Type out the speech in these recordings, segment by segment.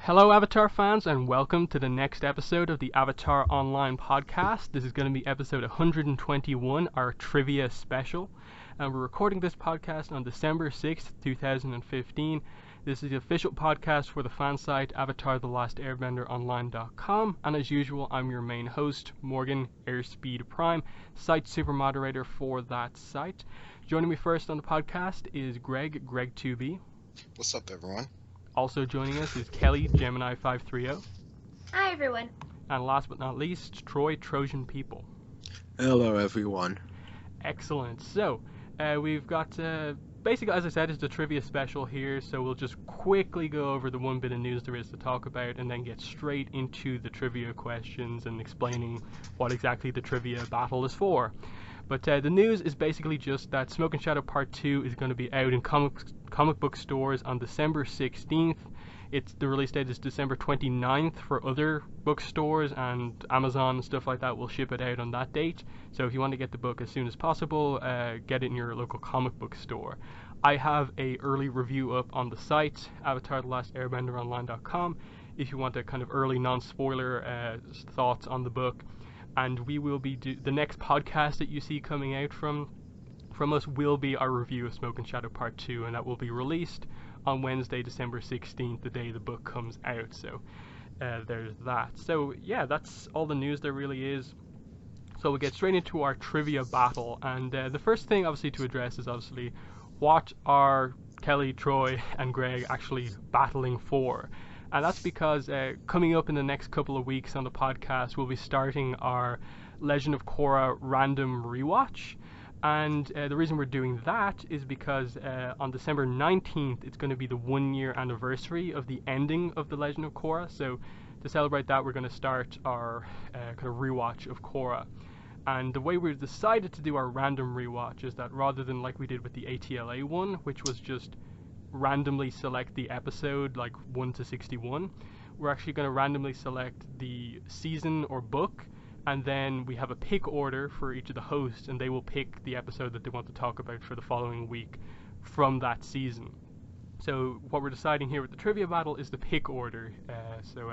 Hello, Avatar fans, and welcome to the next episode of the Avatar Online podcast. This is going to be episode 121, our trivia special. And we're recording this podcast on December 6th, 2015. This is the official podcast for the fan site AvatarTheLastAirbenderOnline.com. And as usual, I'm your main host, Morgan Airspeed Prime, site super moderator for that site. Joining me first on the podcast is Greg2B. What's up, everyone? Also joining us is Kelly, Gemini530. Hi, everyone. And last but not least, Troy, Trojan People. Hello, everyone. Excellent. So, we've got, basically, as I said, it's a trivia special here, so we'll just quickly go over the one bit of news there is to talk about and then get straight into the trivia questions and explaining what exactly the trivia battle is for. But the news is basically just that Smoke and Shadow Part 2 is going to be out in comic book stores on December 16th. The release date is December 29th for other bookstores, and Amazon and stuff like that will ship it out on that date. So if you want to get the book as soon as possible, get it in your local comic book store. I have a early review up on the site, AvatarTheLastAirbenderOnline.com, if you want a kind of early non-spoiler thoughts on the book. And we will be the next podcast that you see coming out from us will be our review of Smoke and Shadow Part 2, and that will be released on Wednesday, December 16th, the day the book comes out. So there's that. So yeah, that's all the news there really is. So we'll get straight into our trivia battle, and the first thing obviously to address is obviously what are Kelly, Troy, and Greg actually battling for. And that's because coming up in the next couple of weeks on the podcast, we'll be starting our Legend of Korra random rewatch. And the reason we're doing that is because on December 19th, it's going to be the 1-year anniversary of the ending of The Legend of Korra. So to celebrate that, we're going to start our kind of rewatch of Korra. And the way we've decided to do our random rewatch is that rather than like we did with the ATLA one, which was just randomly select the episode like 1 to 61, we're actually going to randomly select the season or book, and then we have a pick order for each of the hosts, and they will pick the episode that they want to talk about for the following week from that season. So what we're deciding here with the trivia battle is the pick order. So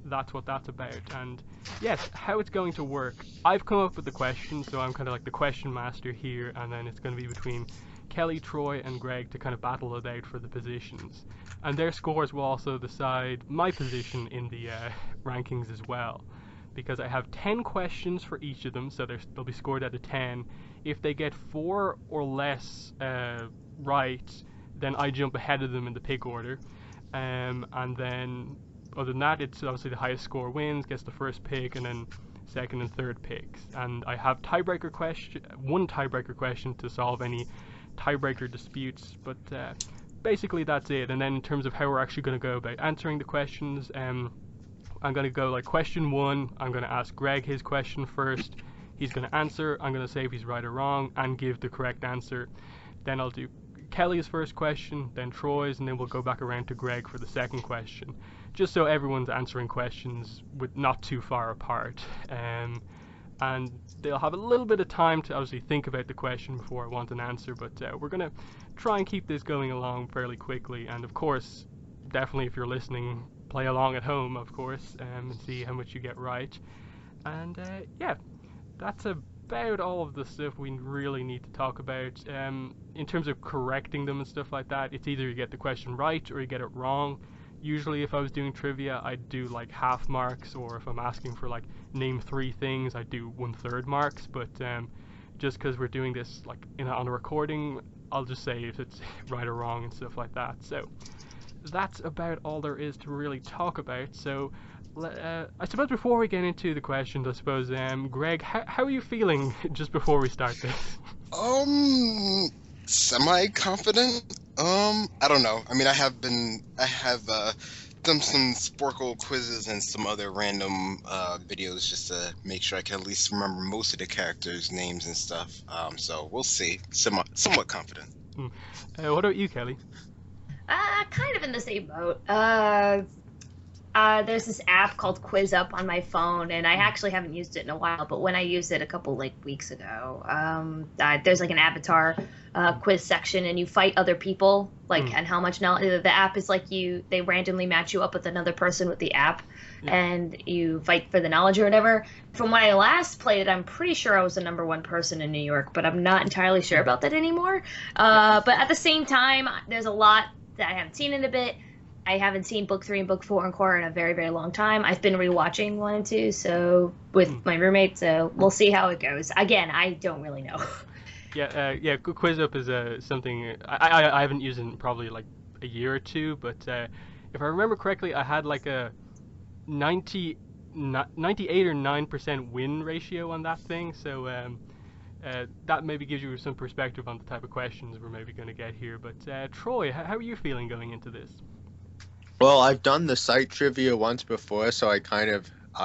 that's what that's about. And yes, how it's going to work, I've come up with the question, so I'm kind of like the question master here, and then it's going to be between Kelly, Troy, and Greg to kind of battle it out for the positions. And their scores will also decide my position in the rankings as well. Because I have 10 questions for each of them, so they'll be scored out of 10. If they get 4 or less right, then I jump ahead of them in the pick order. And then, other than that, it's obviously the highest score wins, gets the first pick, and then second and third picks. And I have one tiebreaker question to solve any tiebreaker disputes, but basically that's it. And then in terms of how we're actually going to go about answering the questions, I'm going to go like question 1, I'm going to ask Greg his question first, he's going to answer, I'm going to say if he's right or wrong and give the correct answer. Then I'll do Kelly's first question, then Troy's, and then we'll go back around to Greg for the second question, just so everyone's answering questions with not too far apart. And they'll have a little bit of time to obviously think about the question before I want an answer, but we're going to try and keep this going along fairly quickly. And of course, definitely if you're listening, play along at home, of course, and see how much you get right. And yeah, that's about all of the stuff we really need to talk about. In terms of correcting them and stuff like that, it's either you get the question right or you get it wrong. Usually if I was doing trivia, I'd do like half marks, or if I'm asking for like name 3 things, I'd do 1/3 marks. But just because we're doing this like on a recording, I'll just say if it's right or wrong and stuff like that. So that's about all there is to really talk about. So I suppose before we get into the questions, I suppose, Greg, how are you feeling just before we start this? Semi-confident. I don't know. I mean, I have done some Sporkle quizzes and some other random videos just to make sure I can at least remember most of the characters' names and stuff. So we'll see. Somewhat confident. What about you, Kelly? Kind of in the same boat. There's this app called QuizUp on my phone, and I actually haven't used it in a while. But when I used it a couple weeks ago, there's like an avatar quiz section, and you fight other people. And how much knowledge the app is they randomly match you up with another person with the app, and you fight for the knowledge or whatever. From when I last played it, I'm pretty sure I was the #1 person in New York, but I'm not entirely sure about that anymore. But at the same time, there's a lot that I haven't seen in a bit. I haven't seen book 3 and book 4 and core in a very, very long time. I've been rewatching 1 and 2, so with my roommate, so we'll see how it goes. Again, I don't really know. QuizUp is something I haven't used in probably like a year or two, but if I remember correctly, I had like a 98 or 9% win ratio on that thing, so that maybe gives you some perspective on the type of questions we're maybe going to get here. But Troy, how are you feeling going into this? Well, I've done the site trivia once before, so I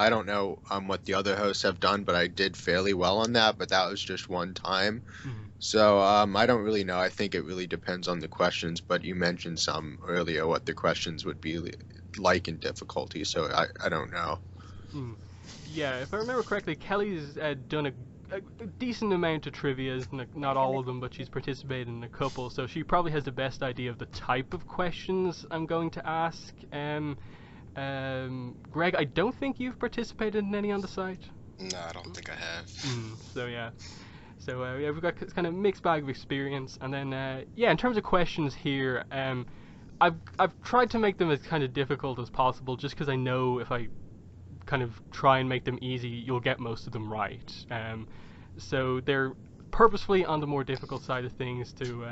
don't know what the other hosts have done, but I did fairly well on that, but that was just one time. So I don't really know. I think it really depends on the questions, but you mentioned some earlier what the questions would be like in difficulty, so I don't know. Yeah, if I remember correctly, Kelly's done a decent amount of trivia, not all of them, but she's participated in a couple, so she probably has the best idea of the type of questions I'm going to ask. Greg, I don't think you've participated in any on the site. No, I don't think I have. So we've got kind of mixed bag of experience, and then in terms of questions here, I've tried to make them as kind of difficult as possible, just because I know if I kind of try and make them easy, you'll get most of them right. So they're purposefully on the more difficult side of things to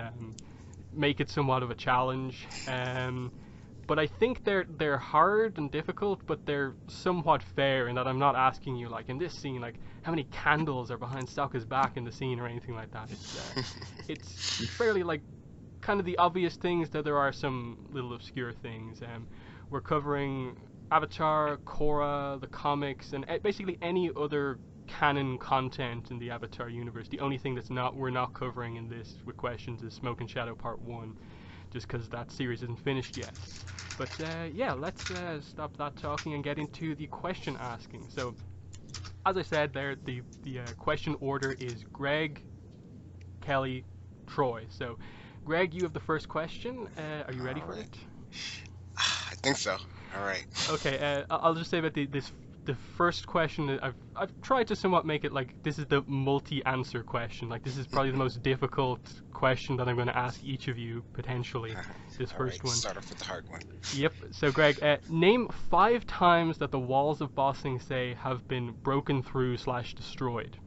make it somewhat of a challenge. But I think they're hard and difficult, but they're somewhat fair in that I'm not asking you, like in this scene, like how many candles are behind Sokka's back in the scene or anything like that. It's fairly like kind of the obvious things, that there are some little obscure things. We're covering Avatar, Korra, the comics, and basically any other canon content in the Avatar universe. The only thing we're not covering in this with questions is Smoke and Shadow Part 1, just because that series isn't finished yet. But let's stop that talking and get into the question asking. So, as I said there, the question order is Greg, Kelly, Troy. So, Greg, you have the first question. Are you ready for it? I think so. All right. Okay. I'll just say about the first question. I've tried to somewhat make it like this is the multi-answer question. Like this is probably the most difficult question that I'm going to ask each of you potentially. This first one. Start off with the hard one. Yep. So Greg, name 5 times that the walls of Ba Sing Se have been broken through / destroyed.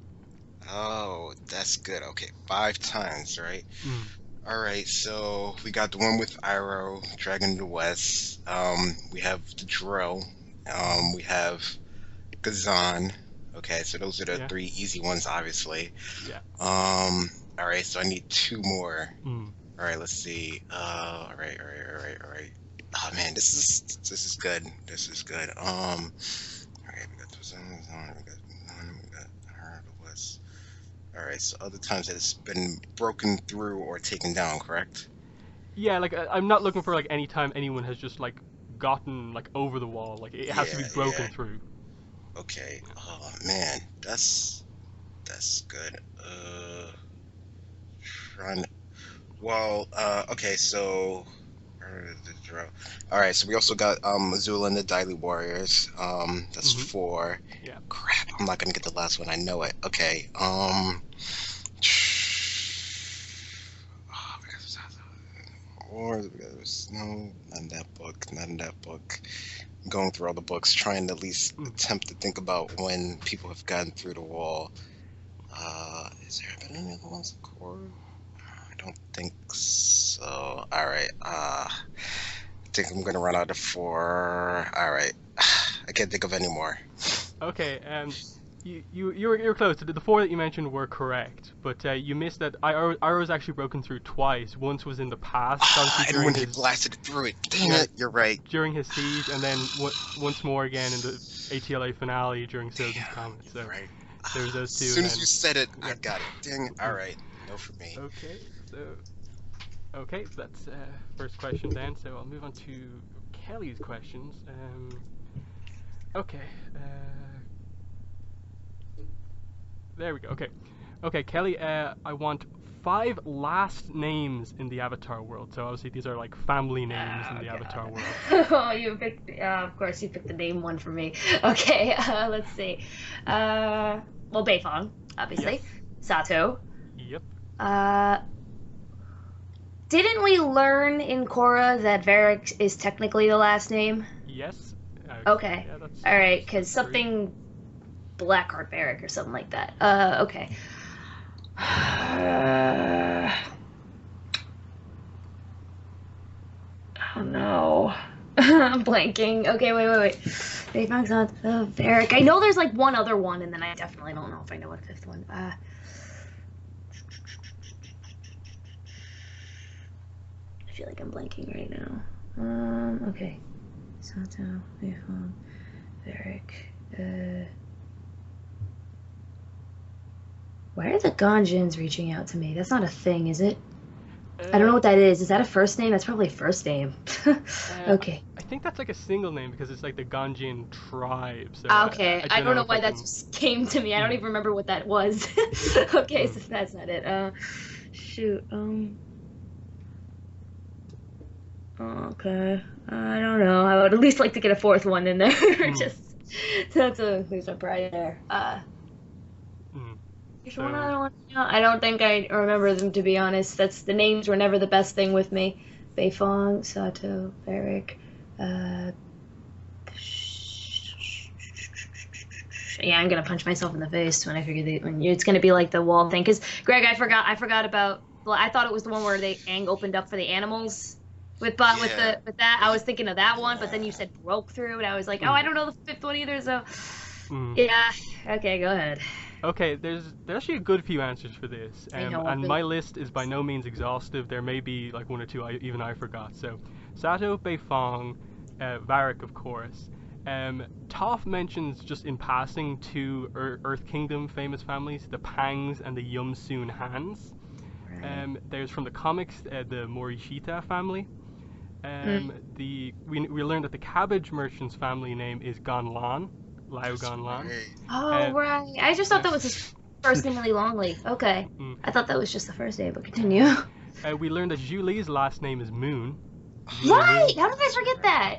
Oh, that's good. Okay, 5 times, right? Alright, so we got the one with Iroh, Dragon of the West. We have the Drill. We have Gazan. Okay, so those are the 3 easy ones, obviously. Yeah. Alright, so I need 2 more. Alright, let's see. Alright. Oh man, this is good. This is good. Alright, we got Gazan, we got Iroh of the West. Alright, so other times that it's been broken through or taken down, correct? Yeah, like I'm not looking for like any time anyone has just like gotten like over the wall. Like it has to be broken through. Okay. Oh man, that's good. Okay, so alright, so we also got Azula and the Daily Warriors. That's 4. Yeah. Crap, I'm not gonna get the last one, I know it. Okay, no, not in that book. I'm going through all the books, trying to at least attempt to think about when people have gotten through the wall. Is there been any other ones in Korra? I don't think so. Alright, I think I'm gonna run out of 4. Alright, I can't think of any more. Okay, you're close. The 4 that you mentioned were correct, but you missed that Iroh's actually broken through twice. Once was in the past, and when he blasted through it. Dang it, you're right. During his siege, and then once more again in the ATLA finale during Sylvan's Comet. So right. There's those 2. As soon as you said it, I got it. Dang it. Alright, no for me. Okay, so that's first question then. So I'll move on to Kelly's questions. Okay. There we go. Okay. Okay, Kelly. I want 5 last names in the Avatar world. So obviously these are like family names in the Avatar world. Oh, you picked. Of course, you picked the name one for me. Okay, let's see. Well, Beifong, obviously. Yes. Sato. Yep. Didn't we learn in Korra that Varric is technically the last name? Yes. Okay. Yeah, that's. All right, because that's true. something Blackheart Varric or something like that. Okay. Oh no. I'm blanking. Okay, wait. Beifong's not Varric. I know there's like one other one, and then I definitely don't know if I know what fifth one. I feel like I'm blanking right now. Okay. Sato, Beifong, Varric. Why are the Ganjins reaching out to me? That's not a thing, is it? I don't know what that is. Is that a first name? That's probably a first name. Okay. I think that's like a single name because it's like the Ganjin tribe. So Okay. I don't know if why I that can- just came to me. I don't even remember what that was. Okay, so that's not it. Shoot. Okay. I don't know. I would at least like to get a fourth one in there. Just that's a lose my pride there. Mm. There's So- one other one. No, I don't think I remember them, to be honest. That's the names were never the best thing with me. Beifong, Sato, Varric. Yeah, I'm gonna punch myself in the face when I figure it's gonna be like the wall thing. Cause Greg, I forgot about. Well, I thought it was the one where the Aang opened up for the animals. With that, I was thinking of that one, but then you said broke through, and I was like, oh, I don't know the fifth one either. So, yeah, okay, go ahead. Okay, there's actually a good few answers for this, I know, and but- my list is by no means exhaustive. There may be like 1 or 2 even I forgot. So, Sato, Beifong, Varric, of course. Toph mentions just in passing 2 Earth Kingdom famous families, the Pangs and the Yumsoon Hans. There's from the comics the Morishita family. We learned that the Cabbage Merchant's family name is Ganlan, Lao Ganlan. Right. Oh, right. I just thought that was his first name, really Longley. Okay. I thought that was just the first name, but continue. We learned that Zhu Li's last name is Moon. Right! How did I forget that?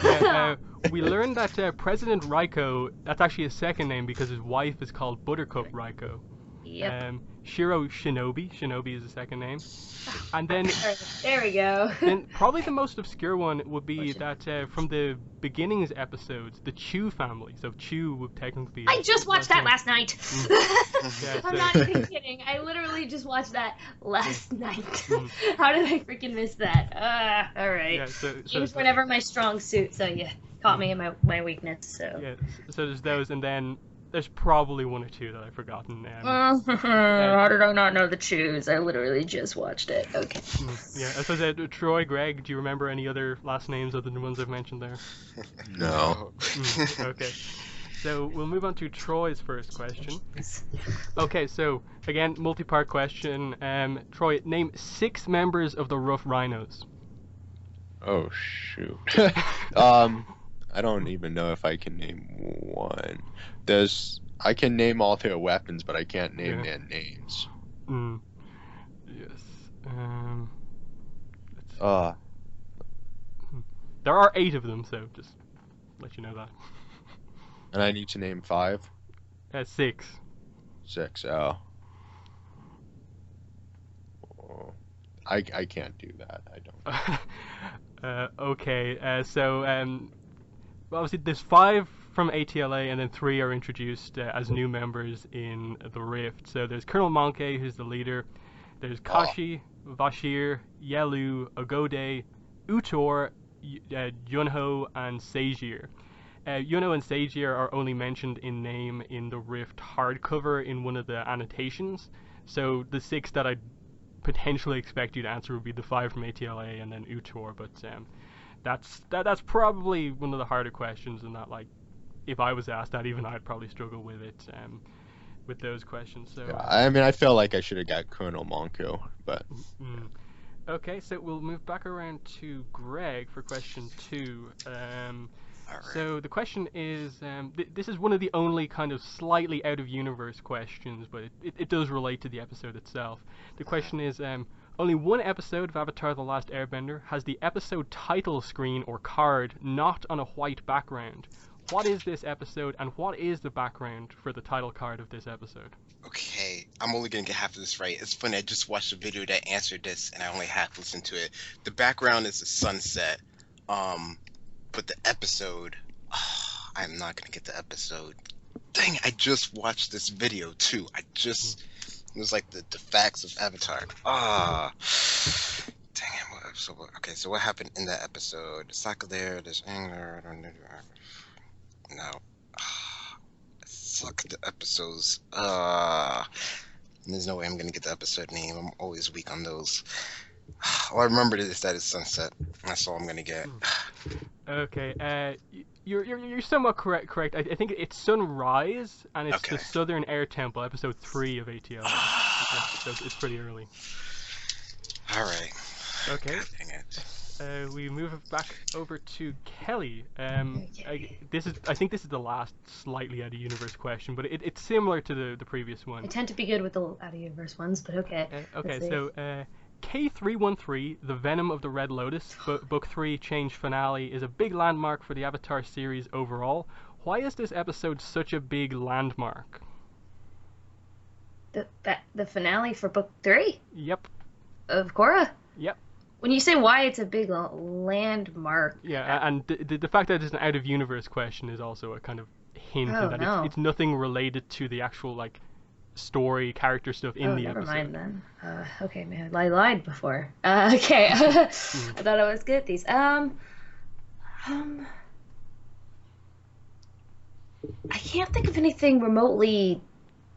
Yeah, we learned that President Raiko, that's actually his second name because his wife is called Buttercup Raiko. Yep. Shiro Shinobi is the second name. And then There we go. then probably the most obscure one would be that from the beginnings episodes, the Chu family. So Chu would technically be. I just watched that last night. Yeah, I'm so- not even kidding. I literally just watched that last night. How did I freaking miss that? All right. Yeah, so Games were never my strong suit, so yeah, caught me in my weakness. So. yeah, so there's those, and then there's probably 1 or 2 that I've forgotten. How did I not know the choose? I literally just watched it. Okay. Yeah, as I said, Troy, Greg, do you remember any other last names other than the ones I've mentioned there? No. Okay. So we'll move on to Troy's first question. Okay, so again, multi-part question. Troy, name 6 members of the Rough Rhinos. Oh shoot. I don't even know if I can name one. I can name all their weapons, but I can't name their names. Yes. There are 8 of them, so just let you know that. And I need to name 5? 6. 6, oh. I can't do that. I don't. Okay, so obviously there's 5 from ATLA, and then 3 are introduced as new members in the Rift. So there's Colonel Monkey, who's the leader. There's Kashi, Vashir, Yelu, Agode, Utor, Yunho, and Sagier. Yunho and Sagier are only mentioned in name in the Rift hardcover in one of the annotations. So the 6 that I'd potentially expect you to answer would be the 5 from ATLA and then Utor, but that's probably one of the harder questions, and that, like, if I was asked that, even I'd probably struggle with it, with those questions. So Yeah, I mean, I feel like I should have got Colonel Monko, but okay, so we'll move back around to Greg for question 2. All right. So the question is, this is one of the only kind of slightly out of universe questions, but it does relate to the episode itself. The question is, only one episode of Avatar: The Last Airbender has the episode title screen or card not on a white background. What is this episode, and what is the background for the title card of this episode? Okay, I'm only gonna get half of this right. It's funny, I just watched a video that answered this, and I only half listened to it. The background is a sunset, but the episode, I'm not gonna get the episode. Dang, I just watched this video too. It was like the facts of Avatar. Dang it. Okay, so what happened in that episode? Sokka there's anger. No. Suck the episodes. There's no way I'm gonna get the episode name. I'm always weak on those. All I remember is that it's sunset. That's all I'm gonna get. Okay. You're somewhat correct. I think it's Sunrise, and it's Okay. the Southern Air Temple, episode 3 of ATL. So it's pretty early. All right. Okay. Dang it. We move back over to Kelly. Okay. I think this is the last slightly out of universe question, but it's similar to the previous I one. tend to be good with the out of universe ones, but okay. Okay, Let's see. so K313, The Venom of the Red Lotus, Book 3 Change Finale, is a big landmark for the Avatar series overall. Why is this episode such a big landmark? The finale for book 3 Yep. of Korra. Yep. When you say why it's a big landmark, Yeah, and the fact that it's an out of universe question is also a kind of hint Oh, that no. it's nothing related to the actual like story, character stuff in the never episode. mind then. Okay, man, I lied before. Okay, I thought I was good at these. I can't think of anything remotely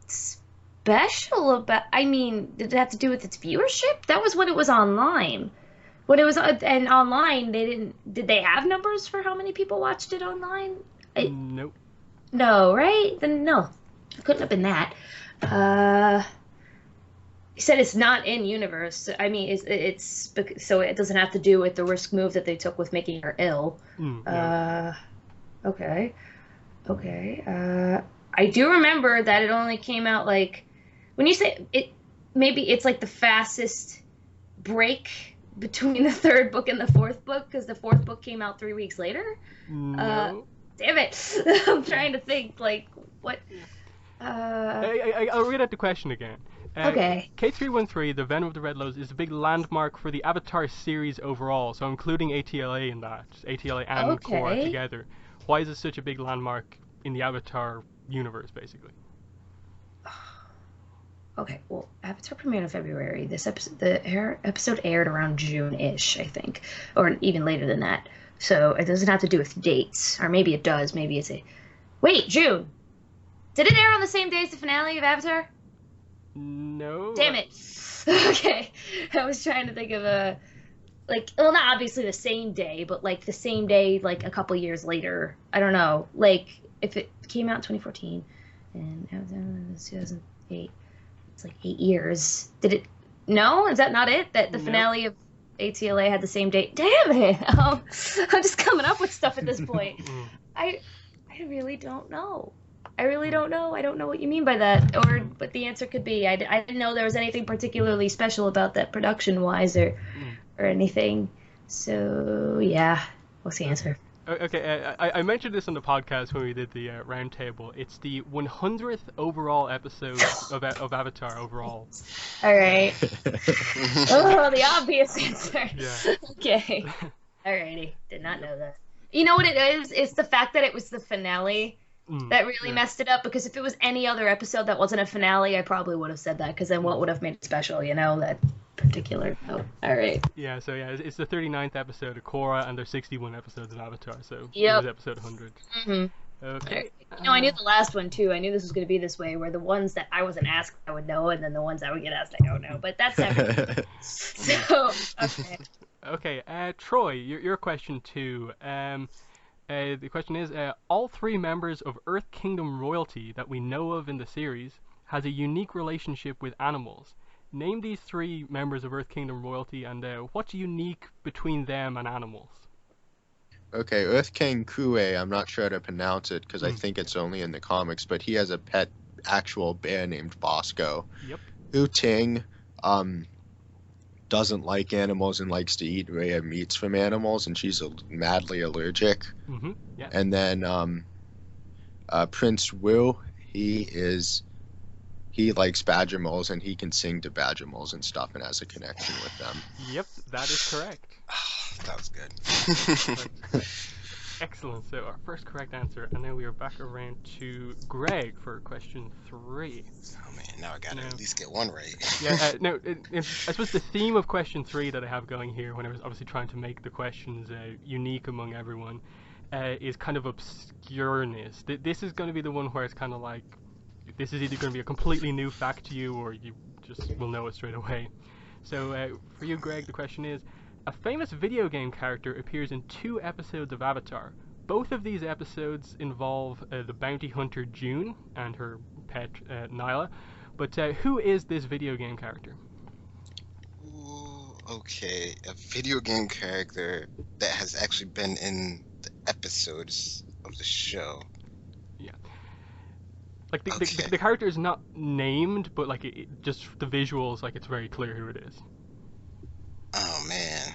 special about. I mean, did it have to do with its viewership? That was when it was online. When it was and online, they didn't. Did they have numbers for how many people watched it online? Nope. No, right? Then no, it couldn't have been that. You said it's not in universe. I mean, it's so it doesn't have to do with the risk move that they took with making her ill. No. Okay. I do remember that it only came out like when you say it. Maybe it's like the fastest break between the third book and the fourth book because the fourth book came out 3 weeks later. No. Damn it! I'm trying to think like what. I'll read out the question again. Okay. K313, The Venom of the Red Lotus, is a big landmark for the Avatar series overall, so including ATLA in that, ATLA and Korra Okay. together. Why is it such a big landmark in the Avatar universe, basically? Okay, well, Avatar premiered in February. This episode, episode aired around June-ish, I think, or even later than that. So it doesn't have to do with dates, or maybe it does. Maybe it's wait, June. Did it air on the same day as the finale of Avatar? No. Damn it. Okay, I was trying to think of well, not obviously the same day, but like the same day, like a couple years later. I don't know, like if it came out in 2014 and Avatar was 2008. It's like 8 years. Did it? No, is that not it? That the Nope. finale of ATLA had the same date? Damn it! I'm just coming up with stuff at this point. I really don't know. I really don't know. I don't know what you mean by that, or what the answer could be. I didn't know there was anything particularly special about that production-wise or anything. So yeah, what's the answer? Okay, I mentioned this on the podcast when we did the roundtable. It's the 100th overall episode of Avatar overall. All right. Oh, the obvious answer. Yeah. Okay. Alrighty. Did not know that. You know what it is? It's the fact that it was the finale that really messed it up. Because if it was any other episode that wasn't a finale, I probably would have said that. Because then what would have made it special? You know, that particular note. All right. Yeah, so yeah, it's the 39th episode of Korra, and there's 61 episodes of Avatar, so Yep. it was episode 100. Mm-hmm. Okay. You know, I knew the last one too. I knew this was going to be this way, where the ones that I wasn't asked I would know, and then the ones I would get asked I don't know. But that's everything. So okay. Okay, Troy, your question too. The question is, all three members of Earth Kingdom royalty that we know of in the series has a unique relationship with animals. Name these three members of Earth Kingdom royalty and what's unique between them and animals? Okay, Earth King Kue, I'm not sure how to pronounce it because I think it's only in the comics, but he has a pet actual bear named Bosco. Yep. Hu Ting doesn't like animals and likes to eat rare meats from animals, and she's madly allergic. Mm-hmm. Yeah. And then Prince Wu, he likes badger moles and he can sing to badger moles and stuff and has a connection with them. Yep, that is correct. That was good. Excellent. So our first correct answer, and now we are back around to Greg for question 3. Oh man, now I gotta at least get one right. Yeah. No, I suppose the theme of question 3 that I have going here, when I was obviously trying to make the questions unique among everyone, is kind of obscureness. This is going to be the one where it's kind of like, this is either going to be a completely new fact to you, or you just will know it straight away. So for you, Greg, the question is, a famous video game character appears in 2 episodes of Avatar. Both of these episodes involve the bounty hunter June and her pet Nyla. But who is this video game character? Ooh, okay, a video game character that has actually been in the episodes of the show. Yeah. Like the character is not named, but like just the visuals, like it's very clear who it is. Oh man,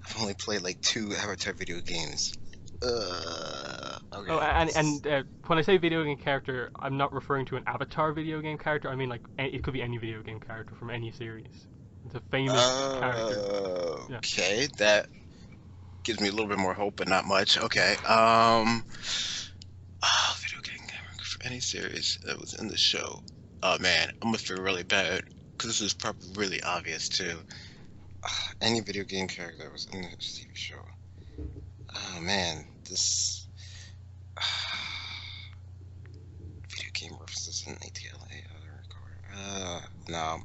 I've only played like 2 Avatar video games. Okay. Oh, and when I say video game character, I'm not referring to an Avatar video game character. I mean like it could be any video game character from any series. It's a famous character. Okay, that gives me a little bit more hope, but not much. Okay. Video game character for any series that was in the show. Oh man, I'm gonna feel really bad because this is probably really obvious too. Any video game character that was in the TV show. Oh man, this video game references in ATLA. No.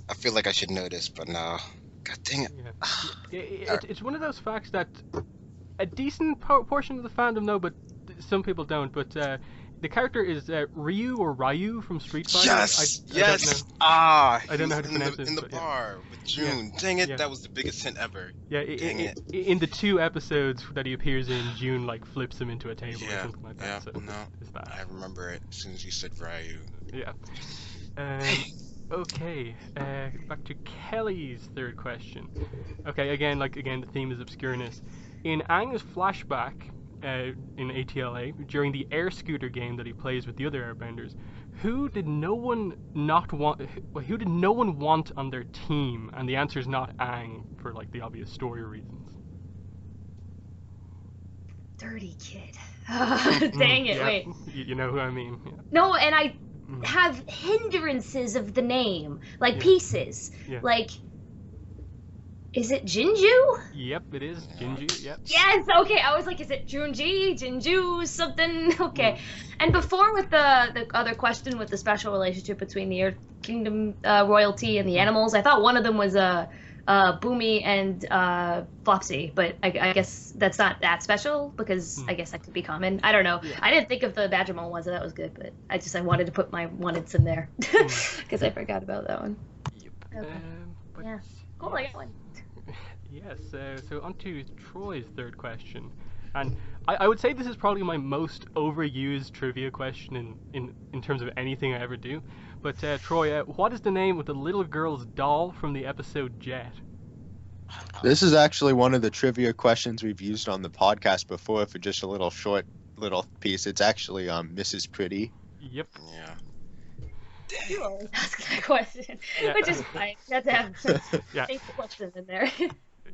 I feel like I should know this, but no. God dang it. It's one of those facts that a decent portion of the fandom know, but some people don't. But the character is Ryu from Street Fighter. Yes, yes. I don't know how to pronounce it. In the bar with June. Yeah. Dang it, that was the biggest hint ever. Yeah, in the 2 episodes that he appears in, June like flips him into a table or something like that. Yeah, so it's that. I remember it as soon as you said Ryu. Yeah. Okay, back to Kelly's third question. Okay, again, the theme is obscureness. In Aang's flashback in ATLA, during the air scooter game that he plays with the other airbenders, who did no one want on their team? And the answer is not Aang, for like the obvious story reasons. Dirty kid. Dang it, wait. You know who I mean. Yeah. No, and I have hindrances of the name, like pieces. Yeah. Like, is it Jinju? Yep, it is Jinju. Yep. Yes. Okay. I was like, is it Junji, Jinju, something? Okay. And before with the other question with the special relationship between the Earth Kingdom royalty and the animals, I thought one of them was Boomy and Flopsy, but I guess that's not that special because I guess that could be common. I don't know. Yeah. I didn't think of the Badger Mole one, so that was good, but I wanted to put my wanteds in there because I forgot about that one. Yep. Okay. Yeah. Cool. I got one. Yes. So on to Troy's third question, and I would say this is probably my most overused trivia question in terms of anything I ever do. But Troy, what is the name of the little girl's doll from the episode Jet? This is actually one of the trivia questions we've used on the podcast before for just a little short piece. It's actually Mrs. Pretty. Yep. Yeah. You always ask that question, which is fine. You have to have big questions in there.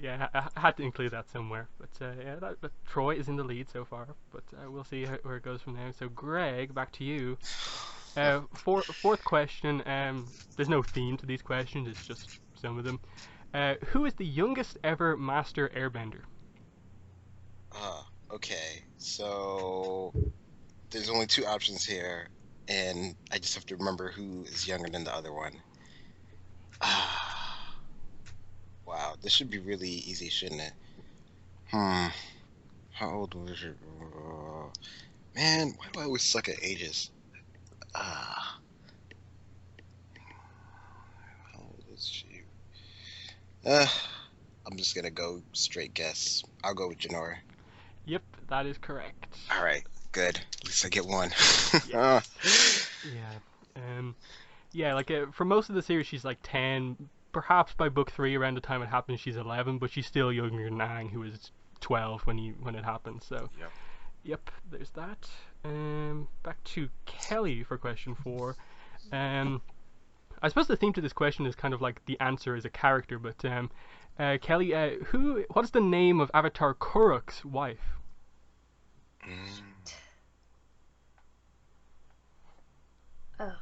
Yeah, I had to include that somewhere. But but Troy is in the lead so far. But we'll see where it goes from now. So Greg, back to you. Fourth question. There's no theme to these questions. It's just some of them. Who is the youngest ever Master Airbender? Okay. So there's only 2 options here, and I just have to remember who is younger than the other one. Wow, this should be really easy, shouldn't it? How old was your... Man, why do I always suck at ages? How old is she? I'm I'm just gonna go straight guess. I'll go with Jinora. Yep, that is correct. All right, good. At least I get one. Yes. Yeah, like for most of the series, she's like 10. Perhaps by book 3, around the time it happens, she's 11, but she's still younger than Aang, who is 12 when it happens. So, yep, there's that. Back to Kelly for question 4. I suppose the theme to this question is kind of like the answer is a character, but Kelly, what is the name of Avatar Kuruk's wife? Oh,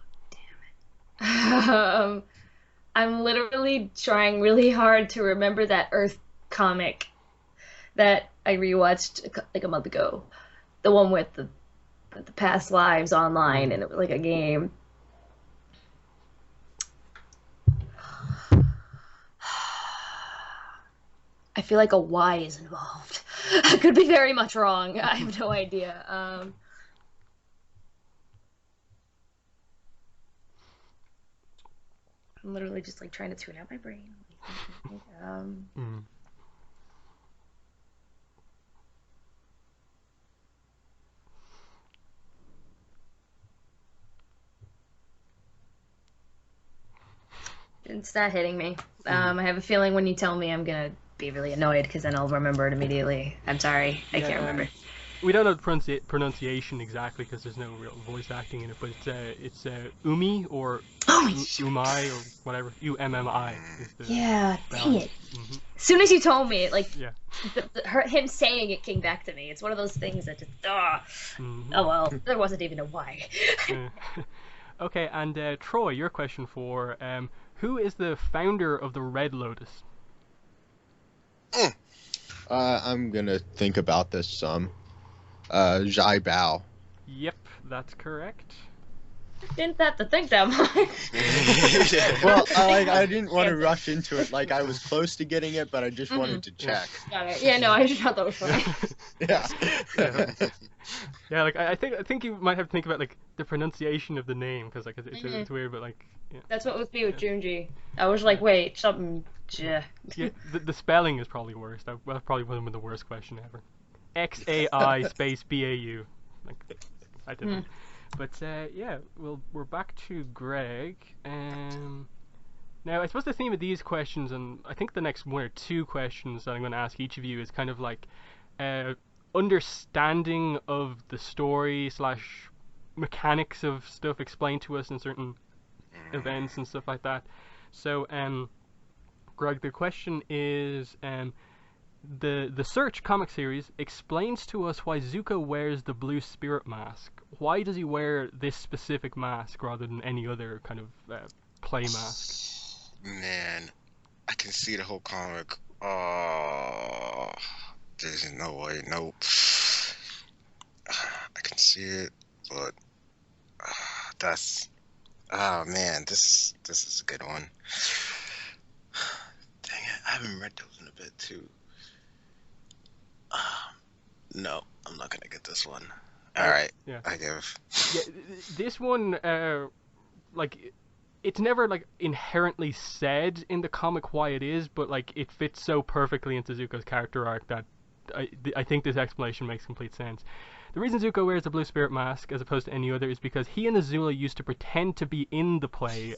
damn it. I'm literally trying really hard to remember that Earth comic that I rewatched like a month ago. The one with the past lives online, and it was like a game. I feel like a Y is involved. I could be very much wrong. I have no idea. I'm literally just like trying to tune out my brain. It's not hitting me. I have a feeling when you tell me, I'm gonna be really annoyed because then I'll remember it immediately. I'm sorry, I can't remember. We don't know the pronunciation exactly because there's no real voice acting in it, but it's Umi or Umai or whatever. Ummi is the Yeah, spelling. dang it. As soon as you told me, like, Yeah. him saying it came back to me. It's one of those things that just, oh well, there wasn't even a Y. Okay, and Troy, your question for who is the founder of the Red Lotus? I'm gonna think about this some. Zhai Bao. Yep, that's correct. Didn't have to think that much. Well, I didn't want to rush into it. Like, I was close to getting it, but I just wanted to check. Got it. Yeah, no, I just thought that was funny. Yeah. Yeah, like I think you might have to think about like the pronunciation of the name because like it's weird, but like yeah. That's what with me with Junji. I was like, wait, something. Yeah, the spelling is probably worse. That probably would have been the worst question ever. XAI space BAU. Like I didn't. But yeah, we're back to Greg. Now I suppose the theme of these questions, and I think the next 1 or 2 questions that I'm going to ask each of you is kind of like understanding of the story / mechanics of stuff explained to us in certain events and stuff like that. So Greg, the question is the Search comic series explains to us why Zuko wears the blue spirit mask. Why does he wear this specific mask rather than any other kind of play mask? Man, I can see the whole comic. Oh, there's no way. Nope. I can see it, but that's. Oh man, this is a good one. Dang it, I haven't read those in a bit too. No, I'm not gonna get this one. All right, yeah. I give. Yeah, this one, like, it's never like inherently said in the comic why it is, but like it fits so perfectly into Zuko's character arc that I think this explanation makes complete sense. The reason Zuko wears the blue spirit mask as opposed to any other is because he and Azula used to pretend to be in the play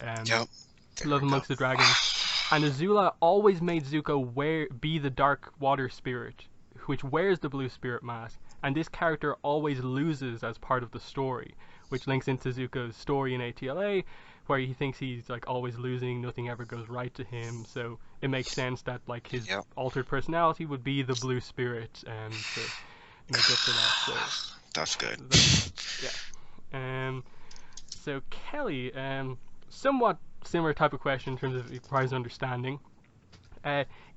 Love Amongst the Dragons, and Azula always made Zuko be the dark water spirit, which wears the blue spirit mask, and this character always loses as part of the story, which links into Zuko's story in ATLA, where he thinks he's like always losing, nothing ever goes right to him, so it makes sense that like his altered personality would be the blue spirit to make up for that. So that's good. Yeah. So Kelly, somewhat similar type of question in terms of it requires understanding.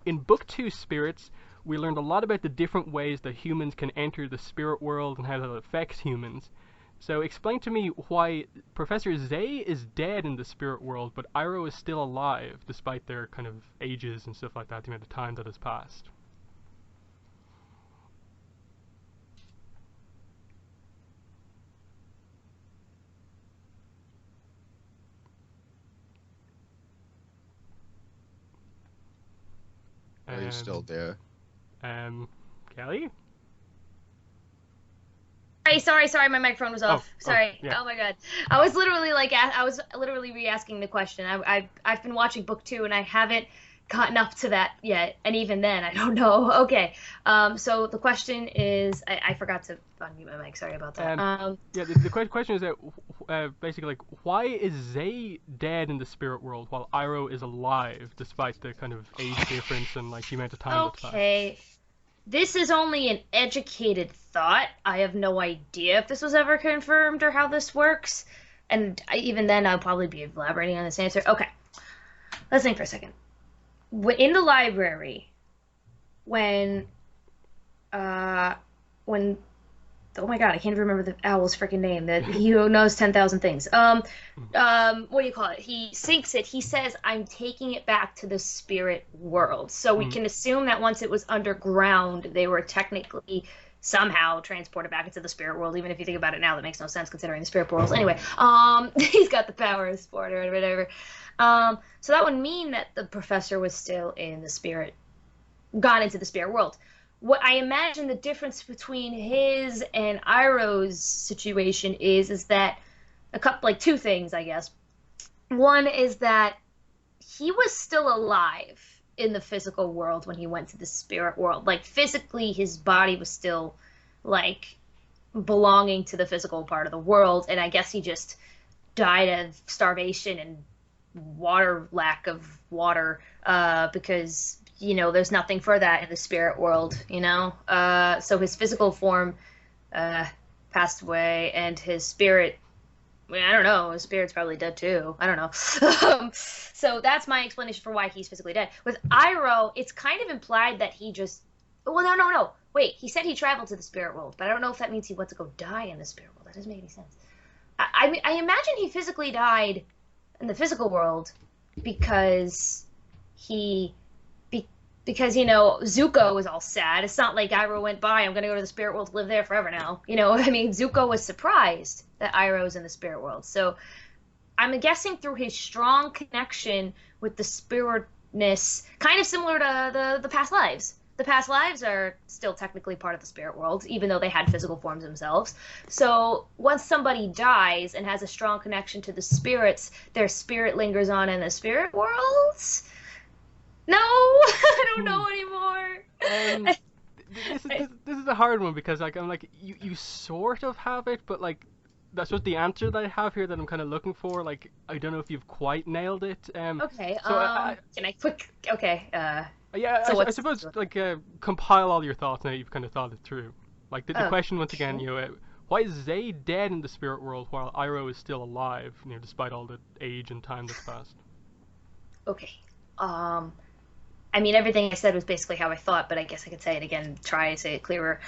In Book 2 Spirits, we learned a lot about the different ways that humans can enter the spirit world and how that affects humans. So explain to me why Professor Zay is dead in the spirit world, but Iroh is still alive, despite their kind of ages and stuff like that, the amount of time that has passed. He's still there. Kelly? Sorry, my microphone was off. Sorry. Yeah. Oh my god. I was literally re-asking the question. I've been watching book 2 and I haven't gotten up to that yet, and even then I don't know. Okay. So the question is, I forgot to unmute my mic. Sorry about that. Yeah. The question is that basically, like, why is Zay dead in the spirit world while Iroh is alive, despite the kind of age difference and like the amount of time that's passed? Okay. This is only an educated thought. I have no idea if this was ever confirmed or how this works. And even then, I'll probably be elaborating on this answer. Okay. Let's think for a second. In the library, when oh my god, I can't remember the owl's freaking name. That he who knows 10,000 things. What do you call it? He sinks it. He says, "I'm taking it back to the spirit world." So we can assume that once it was underground, they were technically somehow transported back into the spirit world. Even if you think about it now, that makes no sense considering the spirit worlds. Anyway, he's got the power of sport or whatever. So that would mean that the professor was still in the spirit, gone into the spirit world. What I imagine the difference between his and Iroh's situation is that two things, I guess. One is that he was still alive in the physical world when he went to the spirit world. Like, physically, his body was still, like, belonging to the physical part of the world, and I guess he just died of starvation and lack of water, because there's nothing for that in the spirit world, so his physical form passed away, and his spirit, I don't know, his spirit's probably dead too. I don't know. So that's my explanation for why he's physically dead. With Iroh, it's kind of implied that he just, no. Wait, he said he traveled to the spirit world, but I don't know if that means he went to go die in the spirit world. That doesn't make any sense. I imagine he physically died in the physical world because Zuko was all sad. It's not like Iroh went by, I'm going to go to the spirit world to live there forever now. Zuko was surprised that Iroh's in the spirit world. So I'm guessing through his strong connection with the spiritness, kind of similar to the past lives. The past lives are still technically part of the spirit world, even though they had physical forms themselves. So once somebody dies and has a strong connection to the spirits, their spirit lingers on in the spirit world? No, I don't know anymore. This is a hard one because I'm like you sort of have it, but like that's what the answer that I have here that I'm kind of looking for. Like, I don't know if you've quite nailed it. Okay. So can I quick? Okay. Yeah. So I suppose like compile all your thoughts now you've kind of thought it through. Like the question once again, why is Zay dead in the spirit world while Iroh is still alive? Despite all the age and time that's passed. Okay. Everything I said was basically how I thought, but I guess I could say it again, try to say it clearer.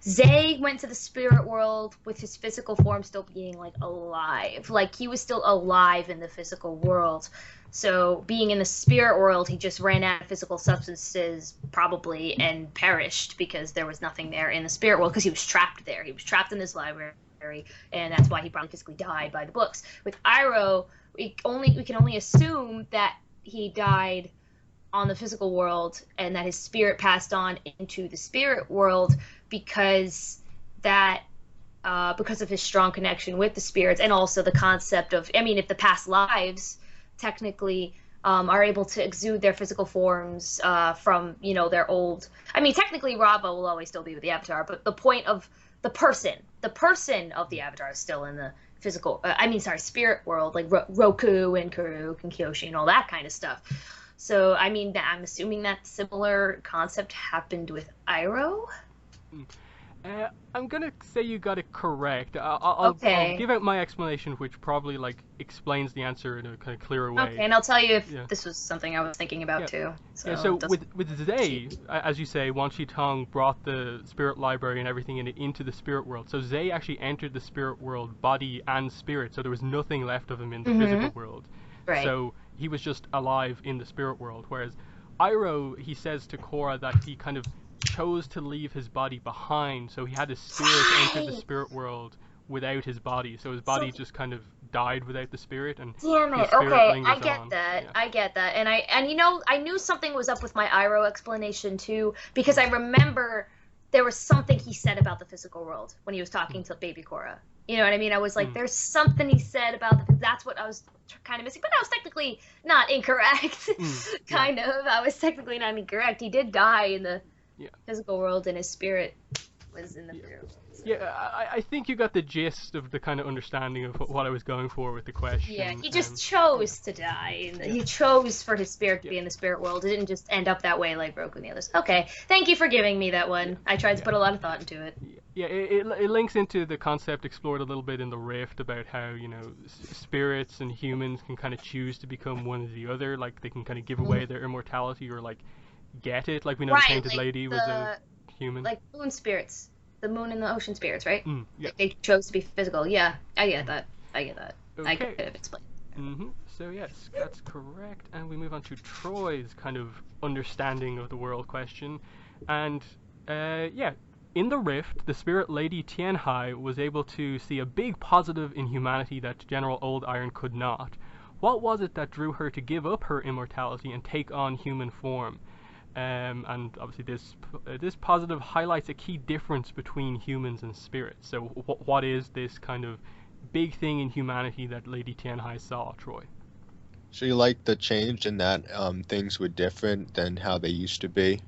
Zay went to the spirit world with his physical form still being, like, alive. Like, he was still alive in the physical world. So, being in the spirit world, he just ran out of physical substances, probably, and perished because there was nothing there in the spirit world because he was trapped there. He was trapped in this library, and that's why he probably physically died by the books. With Iroh, we can only assume that he died on the physical world and that his spirit passed on into the spirit world because of his strong connection with the spirits, and also the concept of, if the past lives technically are able to exude their physical forms from their old, technically Rava will always still be with the Avatar, but the point of the person of the Avatar is still in the physical spirit world, like Roku and Karuk and Kyoshi and all that kind of stuff. So, I'm assuming that similar concept happened with Iroh? I'm gonna say you got it correct. I'll give out my explanation, which probably explains the answer in a kind of clearer way. Okay, and I'll tell you if this was something I was thinking about too. So with Zay, as you say, Wan Shi Tong brought the spirit library and everything in it into the spirit world. So Zay actually entered the spirit world, body and spirit. So there was nothing left of him in the physical world. Right. So he was just alive in the spirit world. Whereas Iroh, he says to Korra that he kind of chose to leave his body behind, so he had his spirit enter the spirit world without his body, so his body just kind of died without the spirit, and Damn his it. spirit Okay, lingers I get on. that. Yeah. I get that. And you know, I knew something was up with my Iroh explanation too, because I remember there was something he said about the physical world when he was talking to Baby Korra. You know what I mean? I was like, there's something he said about that's what I was kind of missing. But I was technically not incorrect. Kind of. I was technically not incorrect. He did die in the physical world, and his spirit was in the physical world. So. Yeah, I think you got the gist of the kind of understanding of what I was going for with the question. Yeah, he just chose to die. And he chose for his spirit to be in the spirit world. It didn't just end up that way like Roku and the others. Okay, thank you for giving me that one. I tried to put a lot of thought into it. Yeah, it links into the concept explored a little bit in the Rift about how, you know, spirits and humans can kind of choose to become one or the other. Like, they can kind of give away their immortality or, like, get it. Like, we know the Painted Lady was a human. Like moon spirits. The moon and the ocean spirits, right? Yeah. Like they chose to be physical. Yeah, I get that. Okay. I could have explained. So yes, that's correct. And we move on to Troy's kind of understanding of the world question. And in the Rift, the spirit Lady Tianhai was able to see a big positive in humanity that General Old Iron could not. What was it that drew her to give up her immortality and take on human form? And obviously this positive highlights a key difference between humans and spirits. So what is this kind of big thing in humanity that Lady Tianhai saw, Troy? So you like the change in that things were different than how they used to be?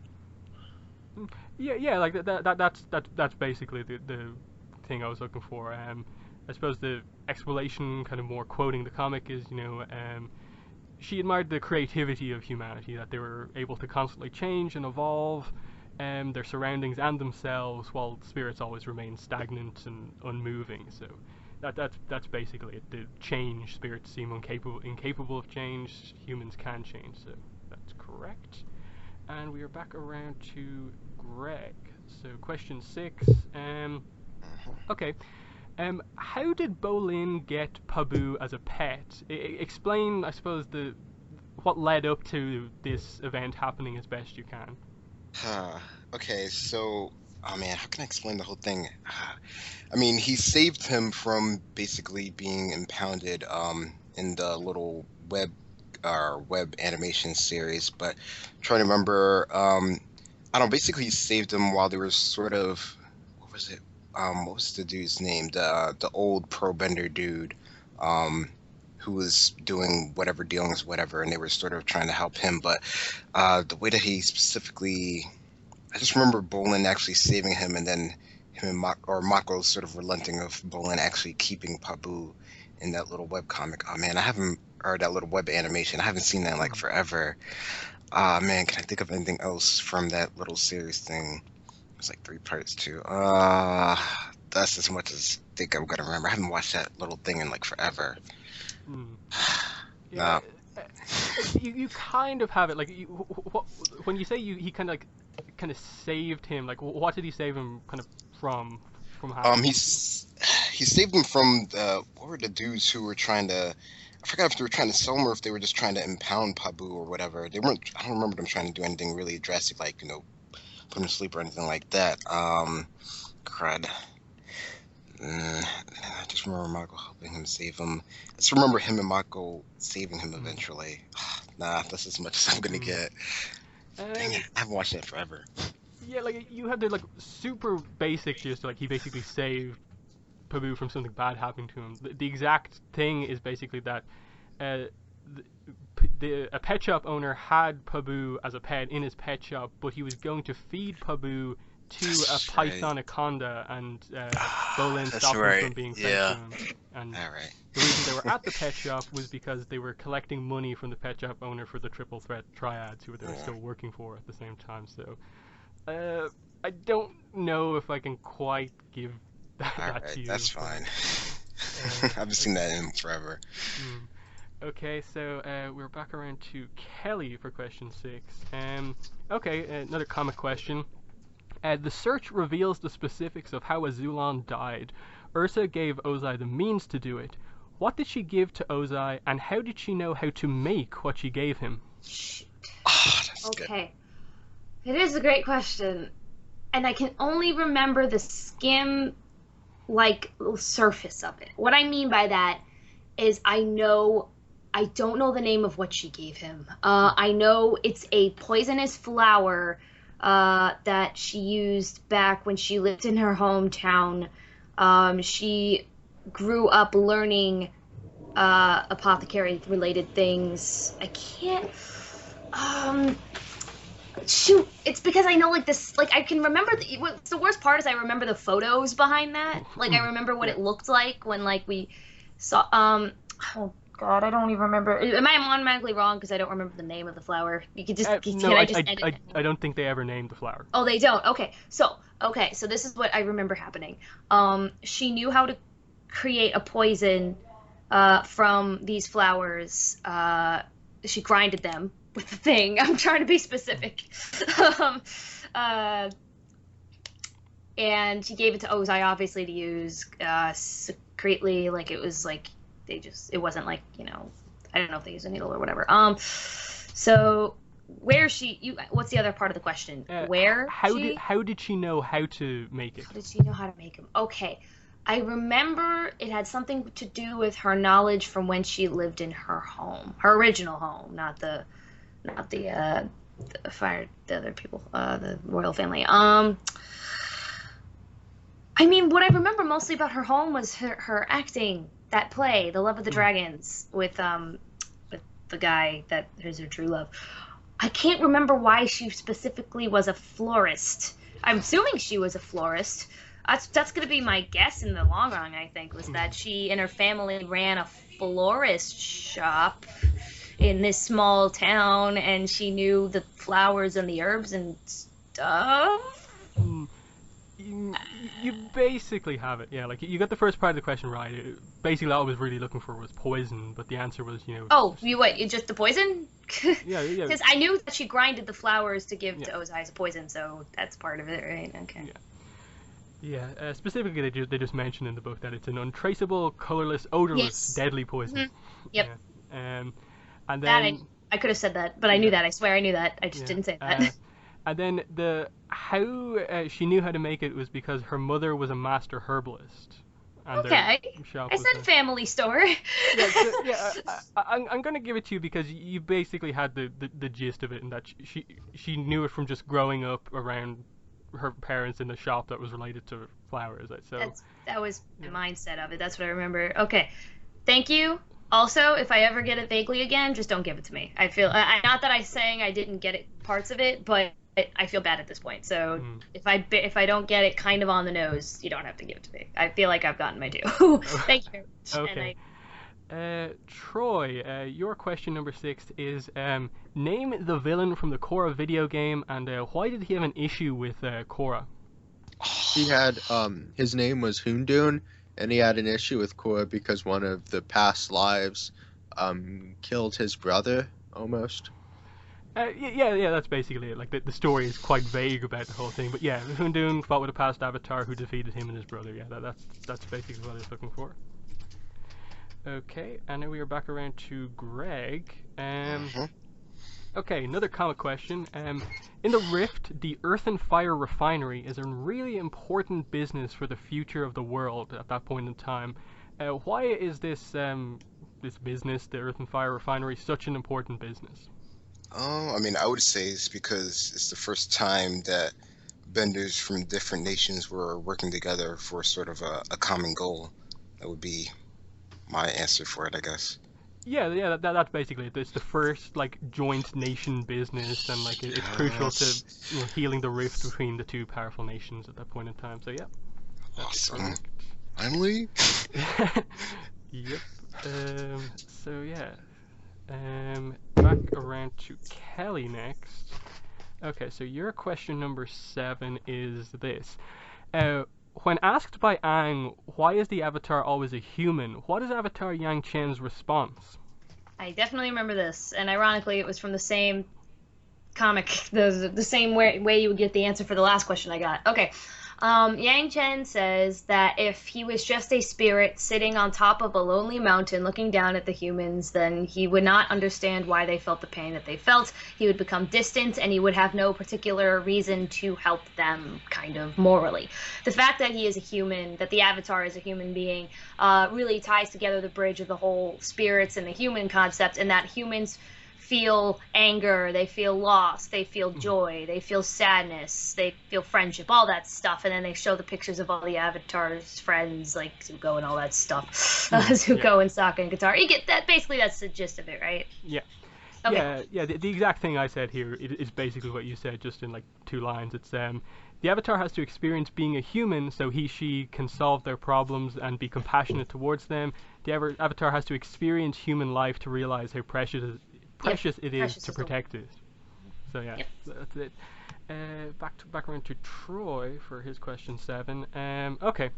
Yeah, like that's basically the thing I was looking for. I suppose the explanation, kind of more quoting the comic, is, you know, she admired the creativity of humanity, that they were able to constantly change and evolve their surroundings and themselves, while spirits always remain stagnant and unmoving. So that's basically it. The change, spirits seem incapable of change. Humans can change. So that's correct. And we are back around to Greg. So question 6. Okay. How did Bolin get Pabu as a pet? Explain, I suppose, what led up to this event happening as best you can. Okay, so, oh man, how can I explain the whole thing? I mean, he saved him from basically being impounded in the little web animation series, but I'm trying to remember, I don't know, basically he saved him while they were sort of, what was it? What was the dude's name? The old pro bender dude, who was doing whatever dealings, whatever, and they were sort of trying to help him. But the way that he specifically, I just remember Bolin actually saving him, and then him and Mako sort of relenting of Bolin actually keeping Pabu in that little web comic. Oh man, or that little web animation. I haven't seen that in like forever. Man, can I think of anything else from that little series thing? It's like 3 parts too. That's as much as I think I'm gonna remember. I haven't watched that little thing in like forever. Yeah, you kind of have it. Like, when you say he kind of saved him, like, what did he save him kind of from happening? He saved him from what were the dudes who were trying to, I forgot if they were trying to sell him or if they were just trying to impound Pabu or whatever. They weren't. I don't remember them trying to do anything really drastic, like, you know, put him to sleep or anything like that. Crud. I just remember Mako helping him save him. I just remember him and Mako saving him eventually. Nah, that's as much as I'm gonna get. Dang it, I haven't watched it forever. Yeah, like, you had the, like, super basic gist, like, he basically saved Pabu from something bad happening to him. The exact thing is basically that a pet shop owner had Pabu as a pet in his pet shop, but he was going to feed Pabu to a python anaconda, and Bolin stopped him from being fed to him. And the reason they were at the pet shop was because they were collecting money from the pet shop owner for the triple threat triads, who they were still working for at the same time. So I don't know if I can quite give that to you. That's fine. I haven't seen that in forever. Okay, so we're back around to Kelly for question 6. Okay, another comic question. The search reveals the specifics of how Azulon died. Ursa gave Ozai the means to do it. What did she give to Ozai, and how did she know how to make what she gave him? Okay. It is a great question. And I can only remember the skim, like, surface of it. What I mean by that is I don't know the name of what she gave him. I know it's a poisonous flower that she used back when she lived in her hometown. She grew up learning apothecary-related things. I can't. Shoot, it's because I know like this. Like I can remember. What's the worst part is I remember the photos behind that. Like I remember what it looked like when like we saw. Oh God, I don't even remember. Am I automatically wrong because I don't remember the name of the flower? You could just. No, I don't think they ever named the flower. Oh, they don't. Okay, so this is what I remember happening. She knew how to create a poison from these flowers. She grinded them with the thing. I'm trying to be specific. And she gave it to Ozai, obviously, to use secretly. Like, it was like, it wasn't like, I don't know if they used a needle or whatever. So, what's the other part of the question? How did she know how to make it? How did she know how to make them? Okay. I remember it had something to do with her knowledge from when she lived in her home, her original home, not the other people, the royal family. I mean, what I remember mostly about her home was her acting, that play, The Love of the Dragons, with the guy that is her true love. I can't remember why she specifically was a florist. I'm assuming she was a florist. That's going to be my guess in the long run, I think, was that she and her family ran a florist shop in this small town, and she knew the flowers and the herbs and stuff. You basically have it, yeah. Like, you got the first part of the question right. Basically, all I was really looking for was poison, but the answer was, Oh, just the poison? Yeah. Because I knew that she grinded the flowers to give to Ozai as a poison, so that's part of it, right? Okay. Yeah, specifically they just mentioned in the book that it's an untraceable, colorless, odorless, deadly poison. Mm-hmm. Yep. Yeah. And that then I could have said that, but I knew that. I swear I knew that. I just didn't say that. And then how she knew how to make it was because her mother was a master herbalist. And okay. I said family store. I'm gonna give it to you because you basically had the gist of it, and that she knew it from just growing up around her parents in the shop that was related to flowers. So that was the mindset of it. That's what I remember. Okay, thank you. Also, if I ever get it vaguely again, just don't give it to me. I feel not that I'm saying I didn't get it parts of it, but I feel bad at this point. So if I don't get it kind of on the nose, you don't have to give it to me. I feel like I've gotten my due. Thank you very much. Okay. Troy, your question number 6 is name the villain from the Korra video game, and why did he have an issue with Korra? He had his name was Houndoon, and he had an issue with Korra because one of the past lives killed his brother almost. Yeah, that's basically it. Like the story is quite vague about the whole thing, but yeah, Houndoon fought with a past avatar who defeated him and his brother. Yeah, that's basically what I was looking for. Okay, and now we are back around to Greg. Okay, another comic question. In the Rift, the Earth and Fire Refinery is a really important business for the future of the world at that point in time. Why is this business, the Earth and Fire Refinery, such an important business? I mean, I would say it's because it's the first time that benders from different nations were working together for sort of a common goal. That would be my answer for it, I guess. Yeah, that's basically it. It's the first joint nation business, and it's crucial to healing the rift between the two powerful nations at that point in time. So yeah, that's awesome. Finally. Yep. So yeah. Back around to Kelly next. Okay, so your question number 7 is this. When asked by Aang, why is the Avatar always a human, what is Avatar Yang Chen's response? I definitely remember this, and ironically it was from the same comic, the same way you would get the answer for the last question I got. Okay. Yang Chen says that if he was just a spirit sitting on top of a lonely mountain looking down at the humans, then he would not understand why they felt the pain that they felt. He would become distant, and he would have no particular reason to help them, kind of morally. The fact that he is a human, that the Avatar is a human being, really ties together the bridge of the whole spirits and the human concept, and that humans feel anger, they feel loss, they feel joy, they feel sadness, they feel friendship, all that stuff. And then they show the pictures of all the Avatar's friends, like Zuko and all that stuff. Zuko and Sokka and Katara. You get that? Basically, that's the gist of it, right? Yeah. Okay. Yeah. The exact thing I said here is basically what you said, just in like 2 lines. It's the Avatar has to experience being a human so she can solve their problems and be compassionate towards them. The Avatar has to experience human life to realize how precious it is to protect it. So yeah, that's it. Back around to Troy for his question 7. Okay.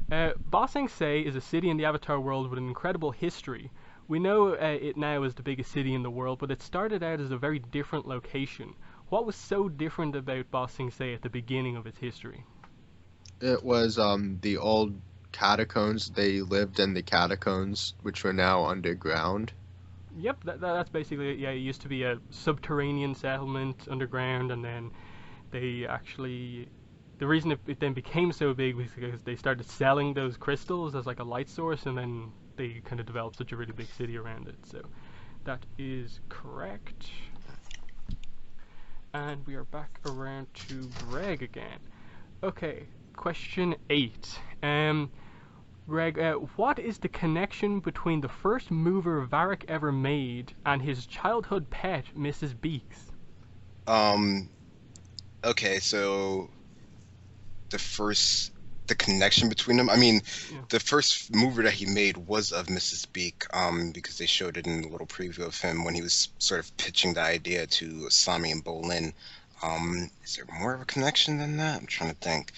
Ba Sing Se is a city in the Avatar world with an incredible history. We know it now is the biggest city in the world, but it started out as a very different location. What was so different about Ba Sing Se at the beginning of its history? It was the old catacombs. They lived in the catacombs, which were now underground. Yep, that's basically it. Yeah, it used to be a subterranean settlement underground, and then they actually... The reason it then became so big was because they started selling those crystals as like a light source, and then they kind of developed such a really big city around it. So that is correct. And we are back around to Greg again. Okay, question 8. Greg, what is the connection between the first mover Varrick ever made and his childhood pet, Mrs. Beaks? Okay, so the connection between them. I mean, the first mover that he made was of Mrs. Beak, because they showed it in the little preview of him when he was sort of pitching the idea to Asami and Bolin. Is there more of a connection than that? I'm trying to think.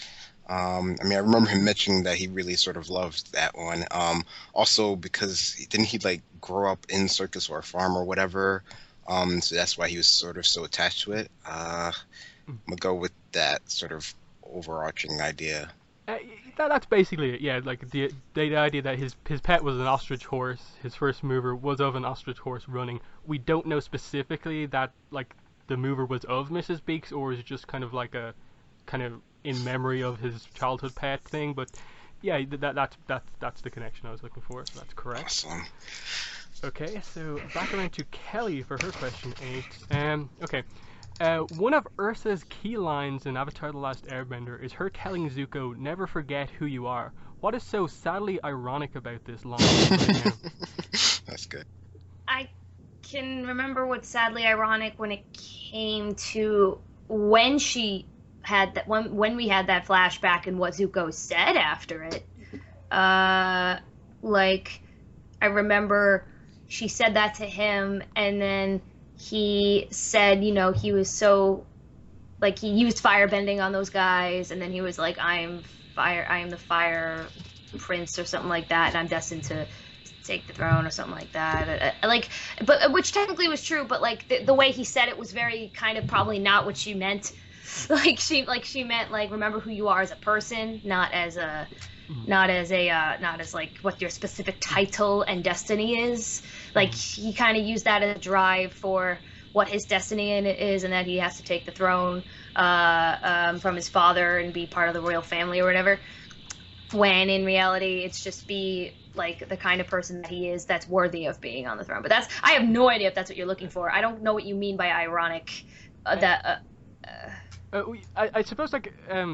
I mean, I remember him mentioning that he really sort of loved that one. Also because didn't he like grow up in circus or a farm or whatever? So that's why he was sort of so attached to it. I'm gonna go with that sort of overarching idea. That's basically it. Yeah, like the idea that his pet was an ostrich horse. His first mover was of an ostrich horse running. We don't know specifically that like the mover was of Mrs. Beaks, or is it just kind of like a kind of in memory of his childhood pet thing. But yeah, that's the connection I was looking for. So that's correct. Awesome. Okay, so back around to Kelly for her question 8. Okay. One of Ursa's key lines in Avatar The Last Airbender is her telling Zuko, "Never forget who you are." What is so sadly ironic about this line? That's good. I can remember what's sadly ironic when it came to when she had that when we had that flashback and what Zuko said after it. Like I remember she said that to him, and then he said, you know, he was so, like, he used firebending on those guys, and then he was like, I am the fire prince or something like that, and I'm destined to take the throne or something like that. But which technically was true, but like the way he said it was very kind of probably not what she meant. She meant like remember who you are as a person, not as like what your specific title and destiny is. Like he kind of used that as a drive for what his destiny is, and that he has to take the throne from his father and be part of the royal family or whatever. When in reality, it's just be like the kind of person that he is that's worthy of being on the throne. But I have no idea if that's what you're looking for. I don't know what you mean by ironic. I suppose like I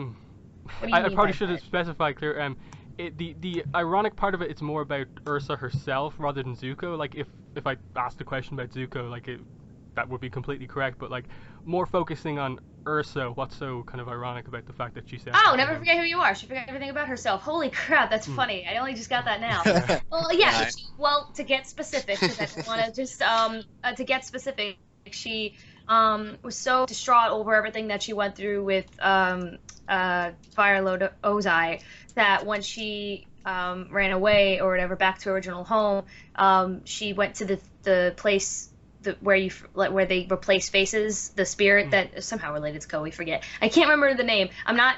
probably should have specified clear. The ironic part of it, it's more about Ursa herself rather than Zuko. Like if I asked the question about Zuko, like that would be completely correct. But like more focusing on Ursa, what's so kind of ironic about the fact that she said, "Oh, never forget who you are." She forgot everything about herself. Holy crap, that's funny. I only just got that now. Well, yeah. Well, to get specific, because I don't want to just to get specific, she was so distraught over everything that she went through with Fire Lord Ozai that when she ran away or whatever back to her original home, she went to the place where they replace faces, the spirit that is somehow related to Ko, we forget. I can't remember the name. I'm not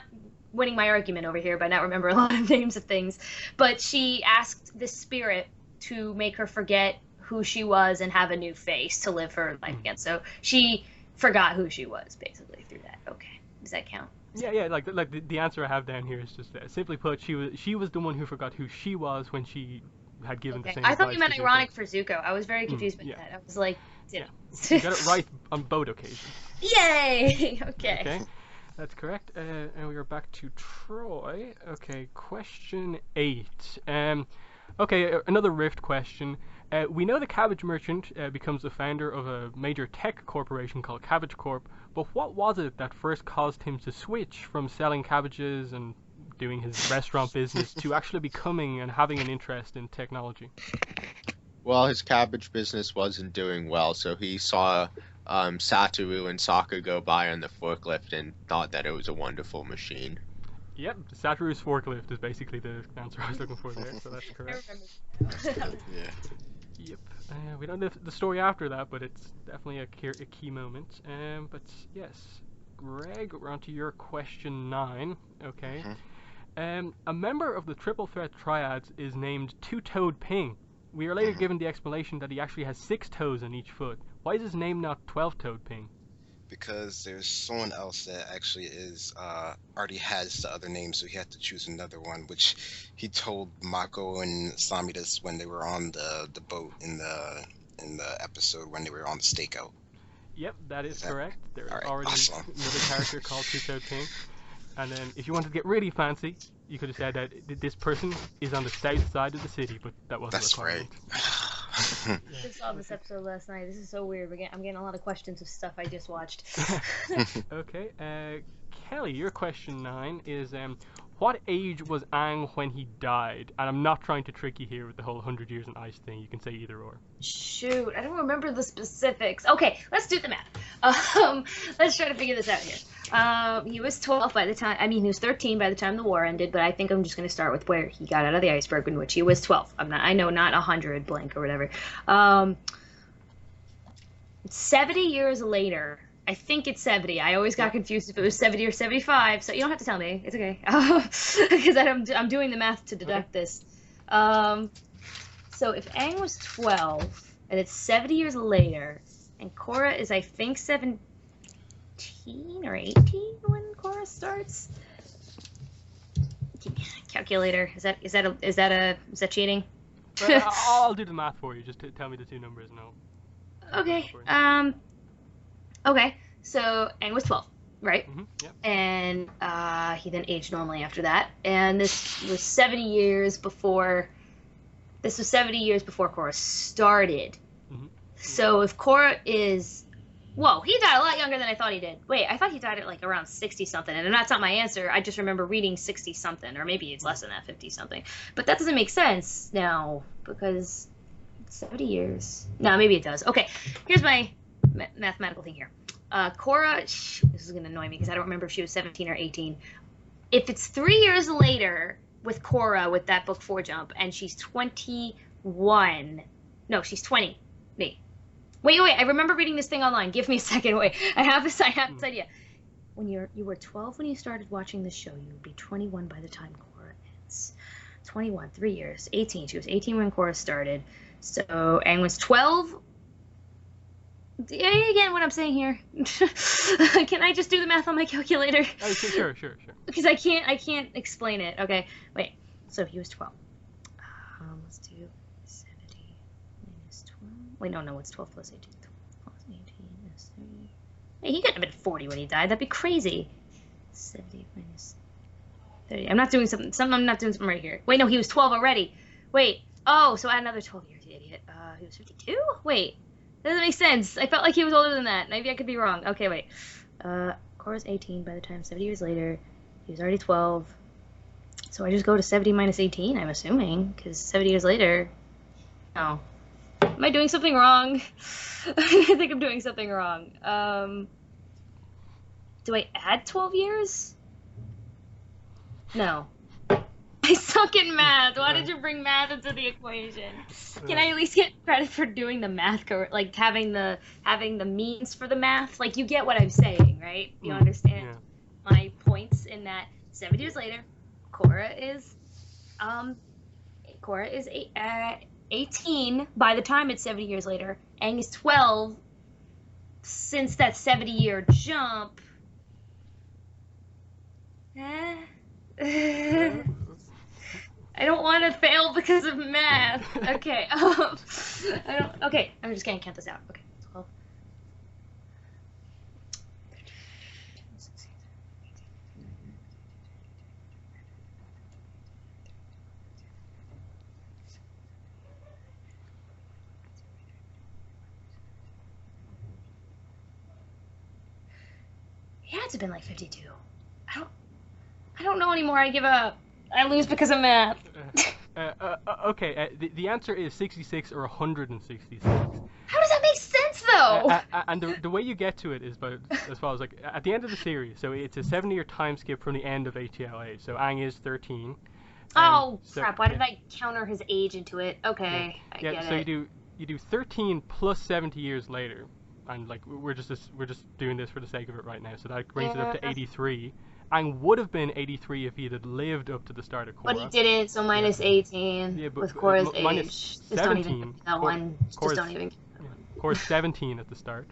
winning my argument over here by not remembering a lot of names of things. But she asked the spirit to make her forget who she was and have a new face to live her life again. So she forgot who she was basically through that. Okay, does that count? Yeah. Like the answer I have down here is just simply put, she was the one who forgot who she was when she had given the same. I thought you meant advice to ironic for Zuko. I was very confused by that. I was like, you got it right on both occasions. Yay! Okay. That's correct. And we are back to Troy. Okay, question 8. Okay, another Rift question. We know the Cabbage Merchant becomes the founder of a major tech corporation called Cabbage Corp, but what was it that first caused him to switch from selling cabbages and doing his restaurant business to actually becoming and having an interest in technology? Well, his cabbage business wasn't doing well, so he saw Satoru and Sokka go by on the forklift and thought that it was a wonderful machine. Yep, Satoru's forklift is basically the answer I was looking for there, so that's correct. Yeah. Yep. We don't know the story after that, but it's definitely a key moment. But yes, Greg, we're on to your question 9. Okay. A member of the Triple Threat Triads is named Two-Toed Ping. We are later given the explanation that he actually has 6 toes in each foot. Why is his name not 12-Toed Ping? Because there's someone else that actually already has the other name, so he had to choose another one, which he told Mako and Samidas when they were on the boat in the episode when they were on the stakeout. Yep, that is correct. There's right, already awesome. another character called Two-Toed Ping. And then if you wanted to get really fancy, you could have said that this person is on the south side of the city, but that wasn't That's required. right. I just saw this episode last night. This is so weird. I'm getting a lot of questions of stuff I just watched. Okay, Kelly, your question 9 is what age was Aang when he died? And I'm not trying to trick you here with the whole 100 years in ice thing. You can say either or. Shoot, I don't remember the specifics. Okay, let's do the math. Let's try to figure this out here. He was 12 by the time, he was 13 by the time the war ended, but I think I'm just going to start with where he got out of the iceberg, in which he was 12. I know not 100 blank or whatever. 70 years later, I think it's 70. I always got confused if it was 70 or 75, so you don't have to tell me. It's okay. Because I'm doing the math to deduct this. So if Aang was 12, and it's 70 years later, and Korra is, I think, 17 or 18 when Korra starts? Calculator. Is that cheating? I'll do the math for you. Just tell me the two numbers and I'll... Okay. Okay. So Aang was 12, right? Yep. And he then aged normally after that. And this was 70 years before. This was 70 years before Korra started. So if Korra is, whoa, he died a lot younger than I thought he did. Wait, I thought he died at like around 60 something, and that's not my answer. I just remember reading 60 something, or maybe it's less than that, 50 something. But that doesn't make sense now because 70 years. No, maybe it does. Okay, here's my mathematical thing here. Korra, this is gonna annoy me because I don't remember if she was 17 or 18. If it's 3 years later with Korra with that book 4 jump, and she's 21. No, she's 20. Wait, I remember reading this thing online. Give me a second. Wait, I have this idea. When you were 12 when you started watching the show, you would be 21 by the time Korra ends. 21, 3 years. 18. She was 18 when Korra started. So Aang was 12. Again, what I'm saying here. Can I just do the math on my calculator? Oh, sure. Because I can't explain it. Okay, wait. So he was 12. Let's do 70 minus 12. Wait, no, it's 12 plus 18. 12 plus 18 is 30. Hey, he couldn't have been 40 when he died. That'd be crazy. 70 minus 30. I'm not doing something right here. Wait, no, he was 12 already. Wait. Oh, so add another 12 years, you idiot. He was 52? Wait. That doesn't make sense. I felt like he was older than that. Maybe I could be wrong. Okay, wait. Korra's 18 by the time 70 years later. He was already 12. So I just go to 70 minus 18, I'm assuming, because 70 years later... No. Am I doing something wrong? I think I'm doing something wrong. Do I add 12 years? No. I suck in math. Why did you bring math into the equation? Can I at least get credit for doing the math, like having the means for the math? Like, you get what I'm saying, right? You understand my points in that 70 years later, Korra is 18 by the time it's 70 years later. Aang is 12 since that 70-year jump. I don't want to fail because of math. Okay. Okay, I'm just gonna count this out. Okay, 12. It had to have been like 52. I don't know anymore. I give up. I lose because of math. Okay, the answer is 66 or 166. How does that make sense, though? And the way you get to it is as far as like at the end of the series. So it's a 70-year time skip from the end of ATLA. So Aang is 13. Oh crap! Why did I counter his age into it? Okay, I get so it. you do 13 plus 70 years later, and like we're just doing this for the sake of it right now. So that brings it up to 83. Aang would have been 83 if he had lived up to the start of Korra. But he didn't, so minus 18 with Korra's minus age. 17. Just don't even that one. Just don't even. Korra's 17 at the start.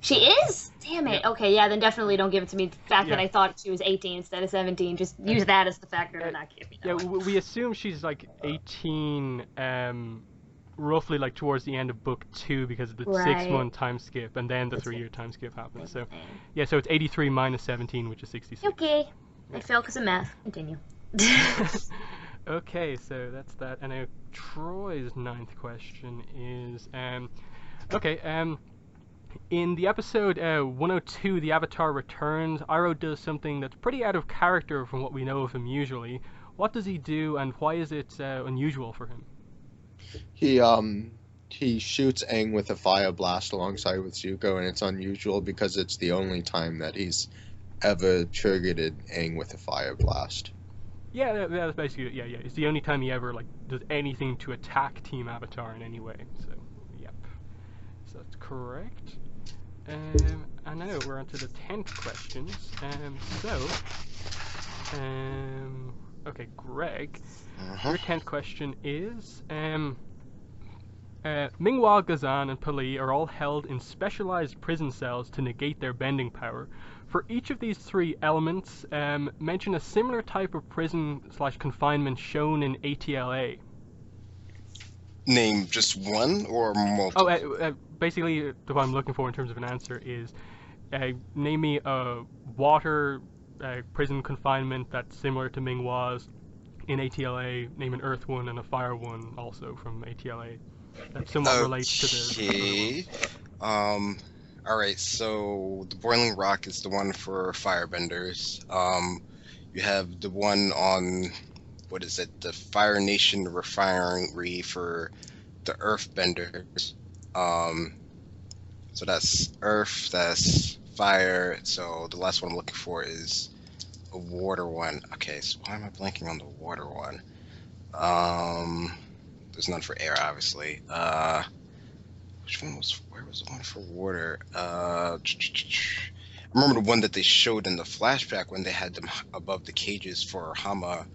She is? Damn it. Yeah. Okay, yeah, then definitely don't give it to me. The fact that I thought she was 18 instead of 17, just use that as the factor to not give me that one. We assume she's like 18, roughly like towards the end of book 2 because of the 6-month time skip, and then the 3-year time skip happens. So, yeah, so it's 83 minus 17, which is 66. Okay. I fail because of math. Continue. Okay, so that's that. And now Troy's 9th question is, in the episode 102, The Avatar Returns, Iroh does something that's pretty out of character from what we know of him usually. What does he do, and why is it unusual for him? He shoots Aang with a fire blast alongside with Zuko, and it's unusual because it's the only time that he's ever triggered Aang with a fire blast. Yeah, that's basically it. Yeah. It's the only time he ever like does anything to attack Team Avatar in any way. So, yep. So that's correct. And now we're on to the 10th questions. Okay, Greg, your 10th question is, Minghua, Ghazan, and Pali are all held in specialized prison cells to negate their bending power. For each of these 3 elements, mention a similar type of prison/confinement shown in ATLA. Name just one or multiple? Basically, what I'm looking for in terms of an answer is, name me a water prison confinement that's similar to Minghua's in ATLA, name an earth one and a fire one also from ATLA. That somewhat relates to the alright, so the Boiling Rock is the one for firebenders. You have the one on, the Fire Nation Refinery for the earthbenders. So that's earth, that's fire, so the last one I'm looking for is a water one. Okay, so why am I blanking on the water one? There's none for air, obviously. Where was the one for water? I remember the one that they showed in the flashback when they had them above the cages for Hama,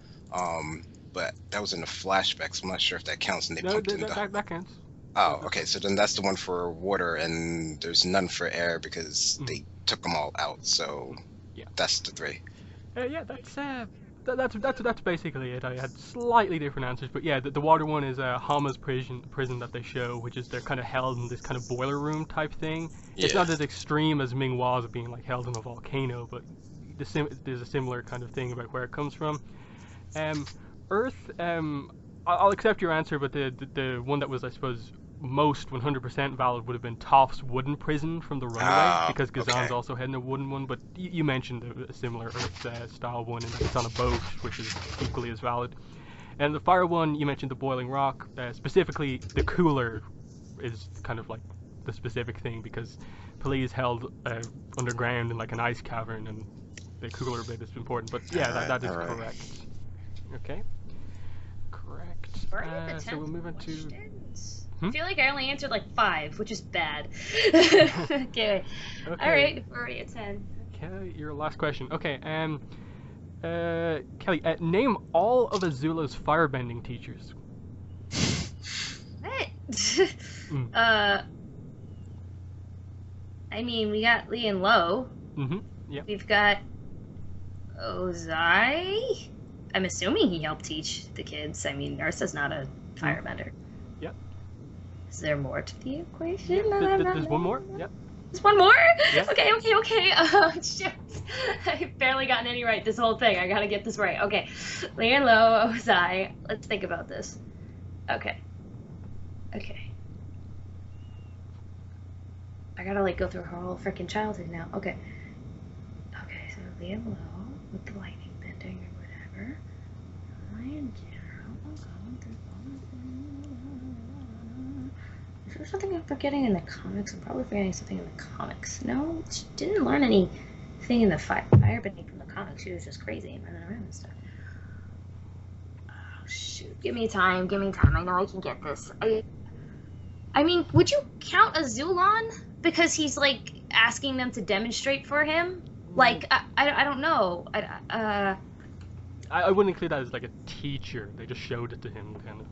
but that was in the flashback, so I'm not sure if that counts. And they pumped in that counts. Oh, okay, so then that's the one for water, and there's none for air because they took them all out, so yeah, that's the 3. Yeah, that's basically it. I had slightly different answers, but yeah, the water one is Hama's prison that they show, which is they're kind of held in this kind of boiler room type thing. Yeah. It's not as extreme as Minghua's being like held in a volcano, but there's a similar kind of thing about where it comes from. Earth, I'll accept your answer, but the one that was, I suppose, most 100% valid would have been Toph's wooden prison from the Runaway, because Ghazan's also had a wooden one, but you mentioned a similar Earth style one, and it's on a boat, which is equally as valid. And the fire one, you mentioned the Boiling Rock, specifically the cooler is kind of like the specific thing, because Pali is held underground in like an ice cavern, and the cooler bit is important, but yeah, that is correct. Okay. Correct. So we'll move on to... I feel like I only answered like 5, which is bad. Okay. Alright, we're already at 10. Okay, your last question. Okay, Kelly, name all of Azula's firebending teachers. What? Mm. I mean, we got Lee and Lo. Mm-hmm. Yeah. We've got Ozai. I'm assuming he helped teach the kids. I mean, Ursa's not a firebender. Yep. Is there more to the equation? There's one more. Yep. There's one more? Yeah. Okay. Shit. I've barely gotten any right this whole thing. I gotta get this right. Okay. Lee and Lo, Ozai. Let's think about this. Okay. I gotta like go through her whole freaking childhood now. Okay, so Lee and Lo with the lightning bending or whatever. In general, is there something I'm forgetting in the comics? I'm probably forgetting something in the comics. No, she didn't learn anything in the firebending from the comics. She was just crazy and running around and stuff. Oh shoot! Give me time. I know I can get this. I mean, would you count Azulon? Because he's like asking them to demonstrate for him. Like I don't know. I wouldn't include that as like a teacher. They just showed it to him, kind of.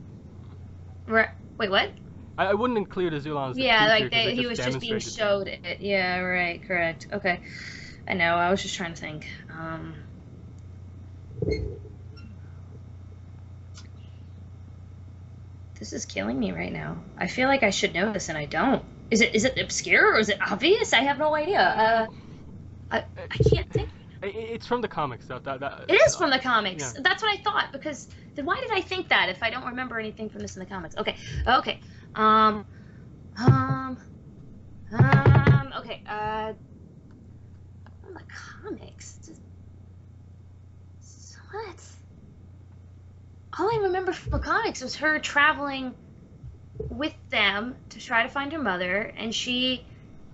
Wait, what? I wouldn't include Azulon as a yeah, teacher. like he was just being showed it. Yeah, right, correct. Okay, I know. I was just trying to think. This is killing me right now. I feel like I should know this and I don't. Is it obscure or is it obvious? I have no idea. I can't think. It's from the comics. That it is from the comics. Yeah. That's what I thought. Because then why did I think that if I don't remember anything from this in the comics? Okay. Okay. Okay. From the comics. What? All I remember from the comics was her traveling with them to try to find her mother, and she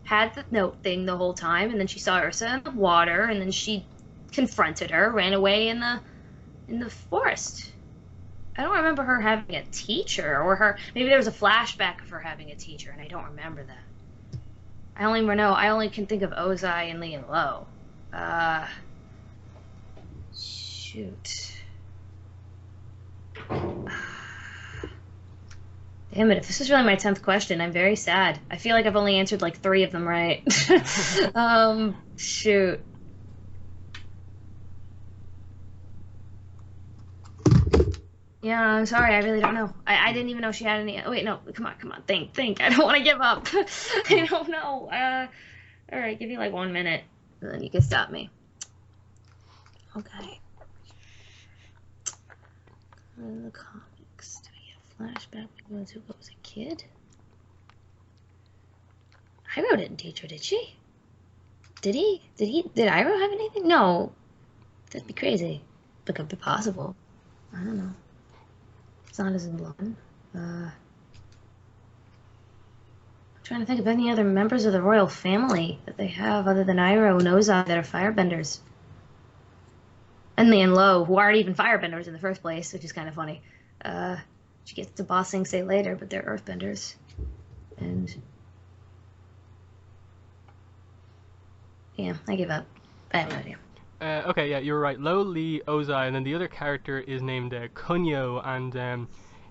had the note thing the whole time, and then she saw Ursa in the water, and then she confronted her, ran away in the forest. I don't remember her having a teacher, or maybe there was a flashback of her having a teacher, and I don't remember that. I only can think of Ozai and Lee and Lo. Shoot. Damn it, if this is really my 10th question, I'm very sad. I feel like I've only answered like 3 of them right. Shoot. Yeah, I'm sorry, I really don't know. I didn't even know she had any. Oh, wait, no, come on, think. I don't want to give up. I don't know. Alright, give you like 1 minute, and then you can stop me. Okay. In the comics, do we have flashback when Zuko was a kid? Iroh didn't teach her, did she? Did he? Did Iroh have anything? No. That'd be crazy. But could be possible. I don't know. It's not as in blood. I'm trying to think of any other members of the royal family that they have other than Iroh and Ozai that are firebenders. And Lee and Lo, who aren't even firebenders in the first place, which is kind of funny. She gets to Ba Sing Se later, but they're earthbenders. And yeah, I give up. I have no idea. Okay, yeah, you're right. Lo, Lee, Ozai, and then the other character is named Kunio, and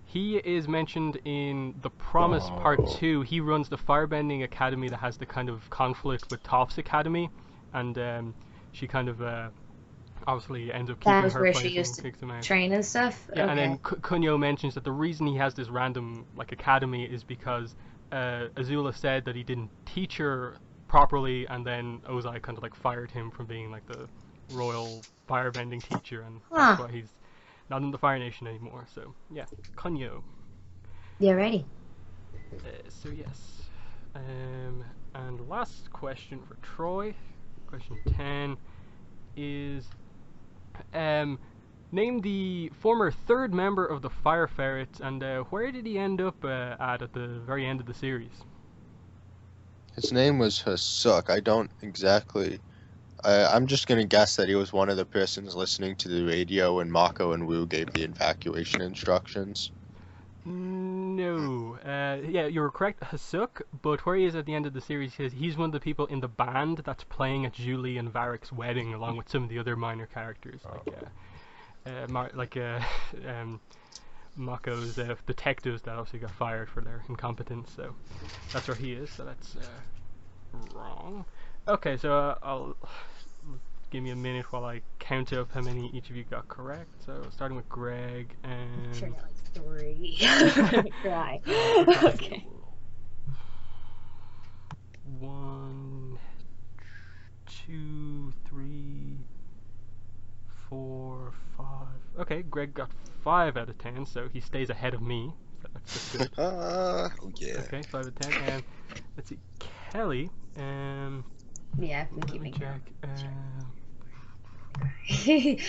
he is mentioned in The Promise Part 2. He runs the firebending academy that has the kind of conflict with Toph's academy, and she kind of obviously ends up keeping her place. That was where she used to train and stuff? Yeah, okay. And then Kunio mentions that the reason he has this random academy is because Azula said that he didn't teach her properly, and then Ozai kind of fired him from being the royal firebending teacher, and that's why he's not in the Fire Nation anymore. So yeah, Kunio. Yeah, ready. So yes, and last question for Troy, question 10 is, name the former 3rd member of the Fire Ferrets, and where did he end up at the very end of the series? His name was Hasuk. I don't exactly. I'm just gonna guess that he was one of the persons listening to the radio when Mako and Wu gave the evacuation instructions. No. Yeah, you were correct, Hasuk, but where he is at the end of the series, he's one of the people in the band that's playing at Julie and Varric's wedding, along with some of the other minor characters, like Mako's detectives that obviously got fired for their incompetence. So that's where he is. So that's wrong. Okay, so I'll give me a minute while I count up how many each of you got correct. So starting with Greg and. Sure, got like 3. Cry. Okay. 1, 2, 3, 4, 5. Okay, Greg got 5 out of 10, so he stays ahead of me. So that's good. Oh yeah. Okay, 5 out of 10. And let's see, Kelly. Yeah, we Let keep me making check. Okay.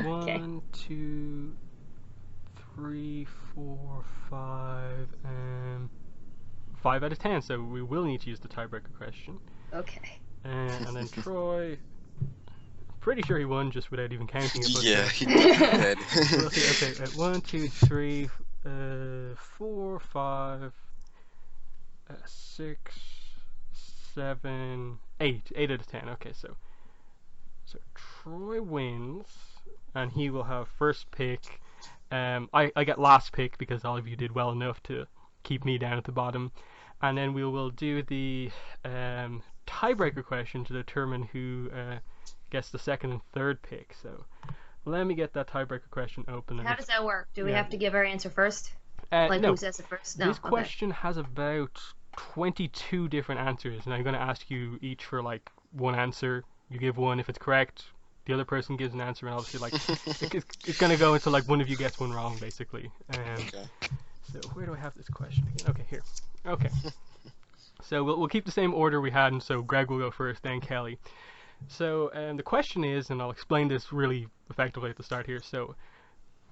1, 2, 3, 4, 5, and 5 out of 10. So we will need to use the tiebreaker question. Okay. And then Troy. Pretty sure he won just without even counting it. But, Yeah, he did. we'll see. Okay, 1, 2, 3, 4, 5, 6, 7, 8. 8 out of 10. Okay, so Troy wins, and he will have first pick. I get last pick because all of you did well enough to keep me down at the bottom, and then we will do the tiebreaker question to determine who gets the second and third pick. So let me get that tiebreaker question open. How does that work? Do we have to give our answer first? No. Who says it first? No. This question has about 22 different answers, and I'm going to ask you each for like one answer. You give one. If it's correct, the other person gives an answer, and obviously like it's going to go until like one of you gets one wrong, basically. Okay. So where do I have this question again? Okay, here. Okay. So we'll keep the same order we had, and so Greg will go first, then Kelly. So the question is, and I'll explain this really effectively at the start here. So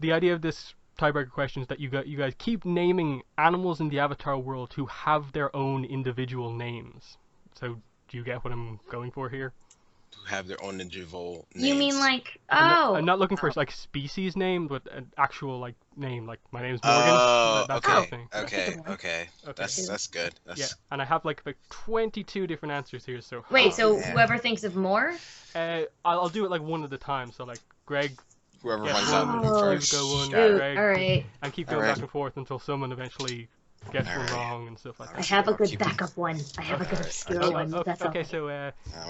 the idea of this tiebreaker question is that you guys keep naming animals in the Avatar world who have their own individual names. So do you get what I'm going for here? To have their own individual names. You mean like I'm not looking for like species name, but an actual like name. Like my name's Morgan. Oh, that okay, sort of thing. okay. That's good. Yeah, and I have like about 22 different answers here. So Wait, so yeah. whoever thinks of more? I'll do it like one at a time. So like Greg. Whoever Yeah, runs one. out Oh, first. go one, shoot. Greg, Alright. and keep going Alright. back and forth until someone eventually gets one Alright. wrong and stuff like I that. have a good Keep it- backup one. I have a good Alright. obscure Oh, one. oh, That's okay, all. so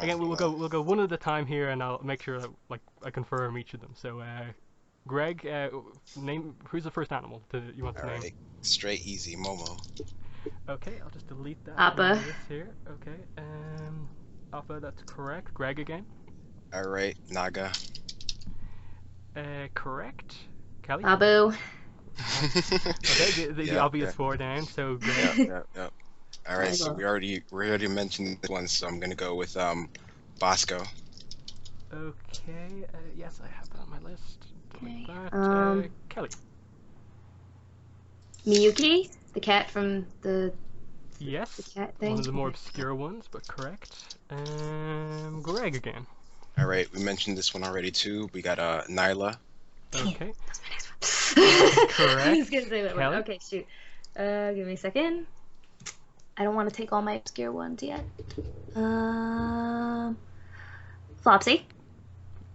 again we'll go one at a time here, and I'll make sure that like I confirm each of them. So Greg, name who's the first animal that you want to name? Alright, straight easy, Momo. Okay, I'll just delete that. Appa. from this here. Okay, Appa, that's correct. Greg again. Alright, Naga. Correct. Kelly. Abu. Okay, the Yeah, obvious yeah. 4 down. So Greg. Yep. Alright, so Naga. we already mentioned this one, so I'm gonna go with Bosco. Okay. Yes, I have that on my list. Like Okay, that. Kelly. Miyuki, the cat from the Yes. cat thing. One of the more obscure ones, but correct. Greg again. Alright, we mentioned this one already too. We got Nyla. Okay. Correct. Correct. I was gonna say that one. Kelly? Okay, shoot. Give me a second. I don't want to take all my obscure ones yet. Flopsy.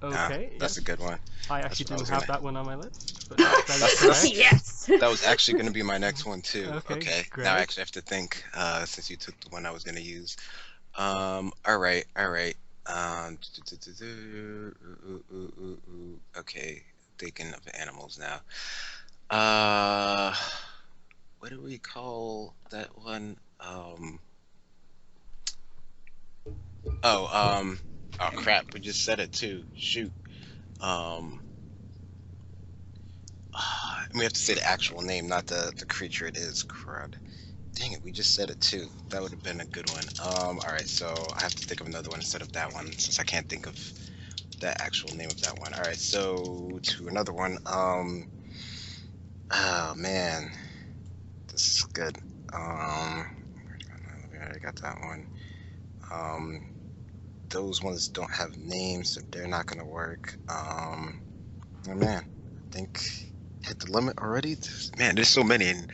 Okay. That's yes. a good one. I actually what I didn't was have gonna- that one on my list, but that is That's- correct. Yes. That was actually gonna be my next one too. Okay, great. Now I actually have to think, since you took the one I was gonna use. Alright. Okay, thinking of animals now. What do we call that one? Oh crap, we just said it too. Shoot. We have to say the actual name, not the creature it is. Crud. Dang it, we just said it too. That would have been a good one. Alright, so I have to think of another one instead of that one, since I can't think of the actual name of that one. Alright, so to another one. Oh man. This is good. We already got that one. Those ones don't have names, so they're not gonna work. Oh man, I think hit the limit already? Man, there's so many, and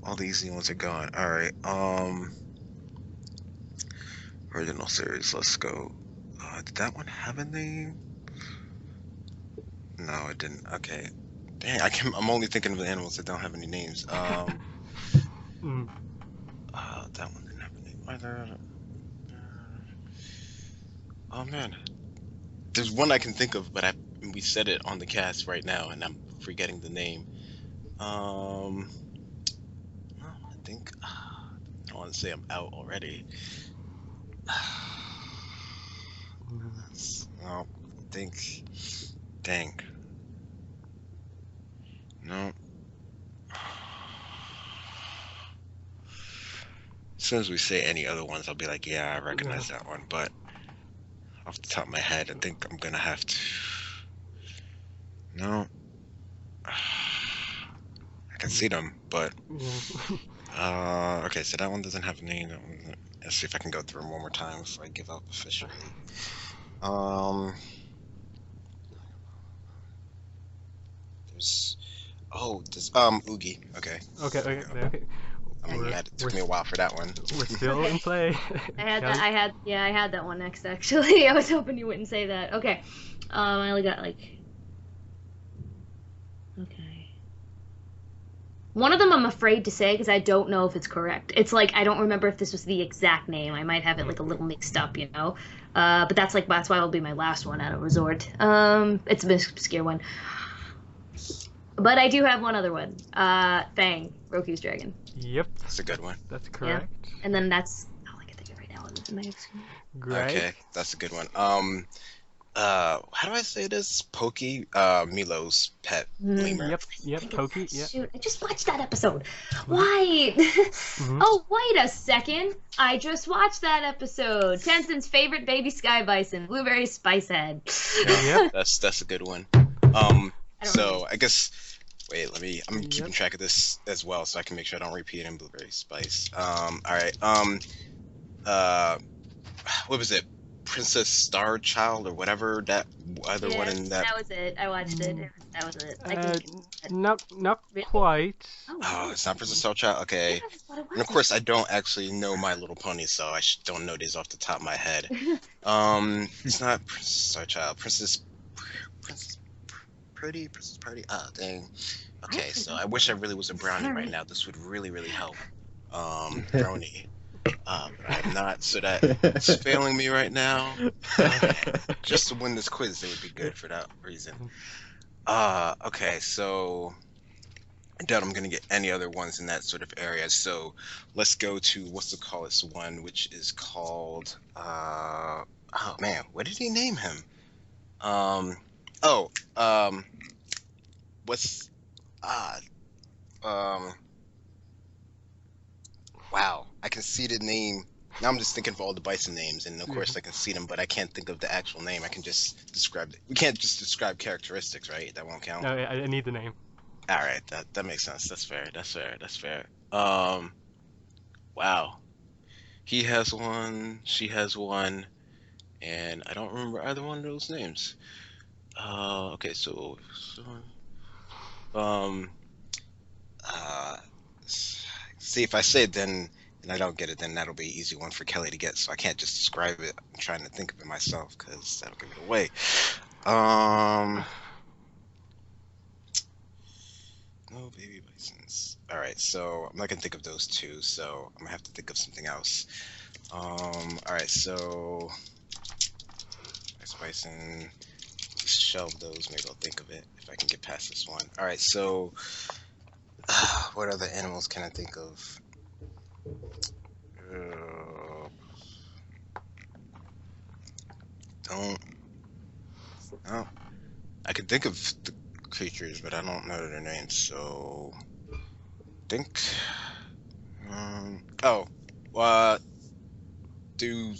all the easy ones are gone. All right. Original series. Let's go. Did that one have a name? No, it didn't. Okay. Dang, I'm only thinking of the animals that don't have any names. That one didn't have a name either. Oh man, there's one I can think of, but we said it on the cast right now, and I'm forgetting the name. I think I don't want to say I'm out already. No, I think. Dang. No. As soon as we say any other ones, I'll be like, yeah, I recognize that one. But off the top of my head, I think I'm gonna have to. No. I can see them, but. Okay, so that one doesn't have a name. That one, let's see if I can go through them one more time before I give up officially. There's Oogie. Okay. Okay. I mean, it took me a while for that one. We're still in play. I had that one next actually. I was hoping you wouldn't say that. Okay. I only got like. Okay. One of them I'm afraid to say because I don't know if it's correct. It's like I don't remember if this was the exact name. I might have it like a little mixed up, you know. But that's why it'll be my last one out of Resort. It's an obscure one. But I do have one other one. Fang, Roku's dragon. Yep. That's a good one. That's correct. Yeah. And then that's all I can think of right now. Great. Okay, that's a good one. How do I say this? Pokey, Milo's pet lemur. Yep, Pokey, yeah. Shoot, I just watched that episode. Why? Oh, wait a second. I just watched that episode. Tensen's favorite baby sky bison, Blueberry Spicehead. Yep. That's a good one. I guess. Wait, I'm keeping track of this as well, so I can make sure I don't repeat in Blueberry Spice. All right. What was it? Princess Star Child or whatever that other one in that. That was it. I watched it. That was it. Not quite. Oh, it's not Princess Star Child. Okay. Yeah, and of course, I don't actually know My Little Pony, so I don't know these off the top of my head. It's not Princess Star Child. Princess Party. Ah, dang. Okay, so I wish I really was a brownie right now. This would really, really help. Brownie. But I'm not, so that's failing me right now. Just to win this quiz, it would be good for that reason. Okay, so I doubt I'm gonna get any other ones in that sort of area. So let's go to what's the callest one, which is called. Oh man, what did he name him? Wow, I can see the name. Now I'm just thinking of all the bison names, and of course I can see them, but I can't think of the actual name. I can just describe it. We can't just describe characteristics, right? That won't count. No, I need the name. All right, that makes sense. That's fair. Wow. He has one, she has one, and I don't remember either one of those names. Okay, so see if I say it then and I don't get it, then that'll be an easy one for Kelly to get, so I can't just describe it. I'm trying to think of it myself because that'll give it away. No baby bisons. Alright, so I'm not gonna think of those two, so I'm gonna have to think of something else. Alright, so Ice Bison, shelve those, maybe I'll think of it if I can get past this one. Alright, so what other animals can I think of? I can think of the creatures, but I don't know their names, so think. Do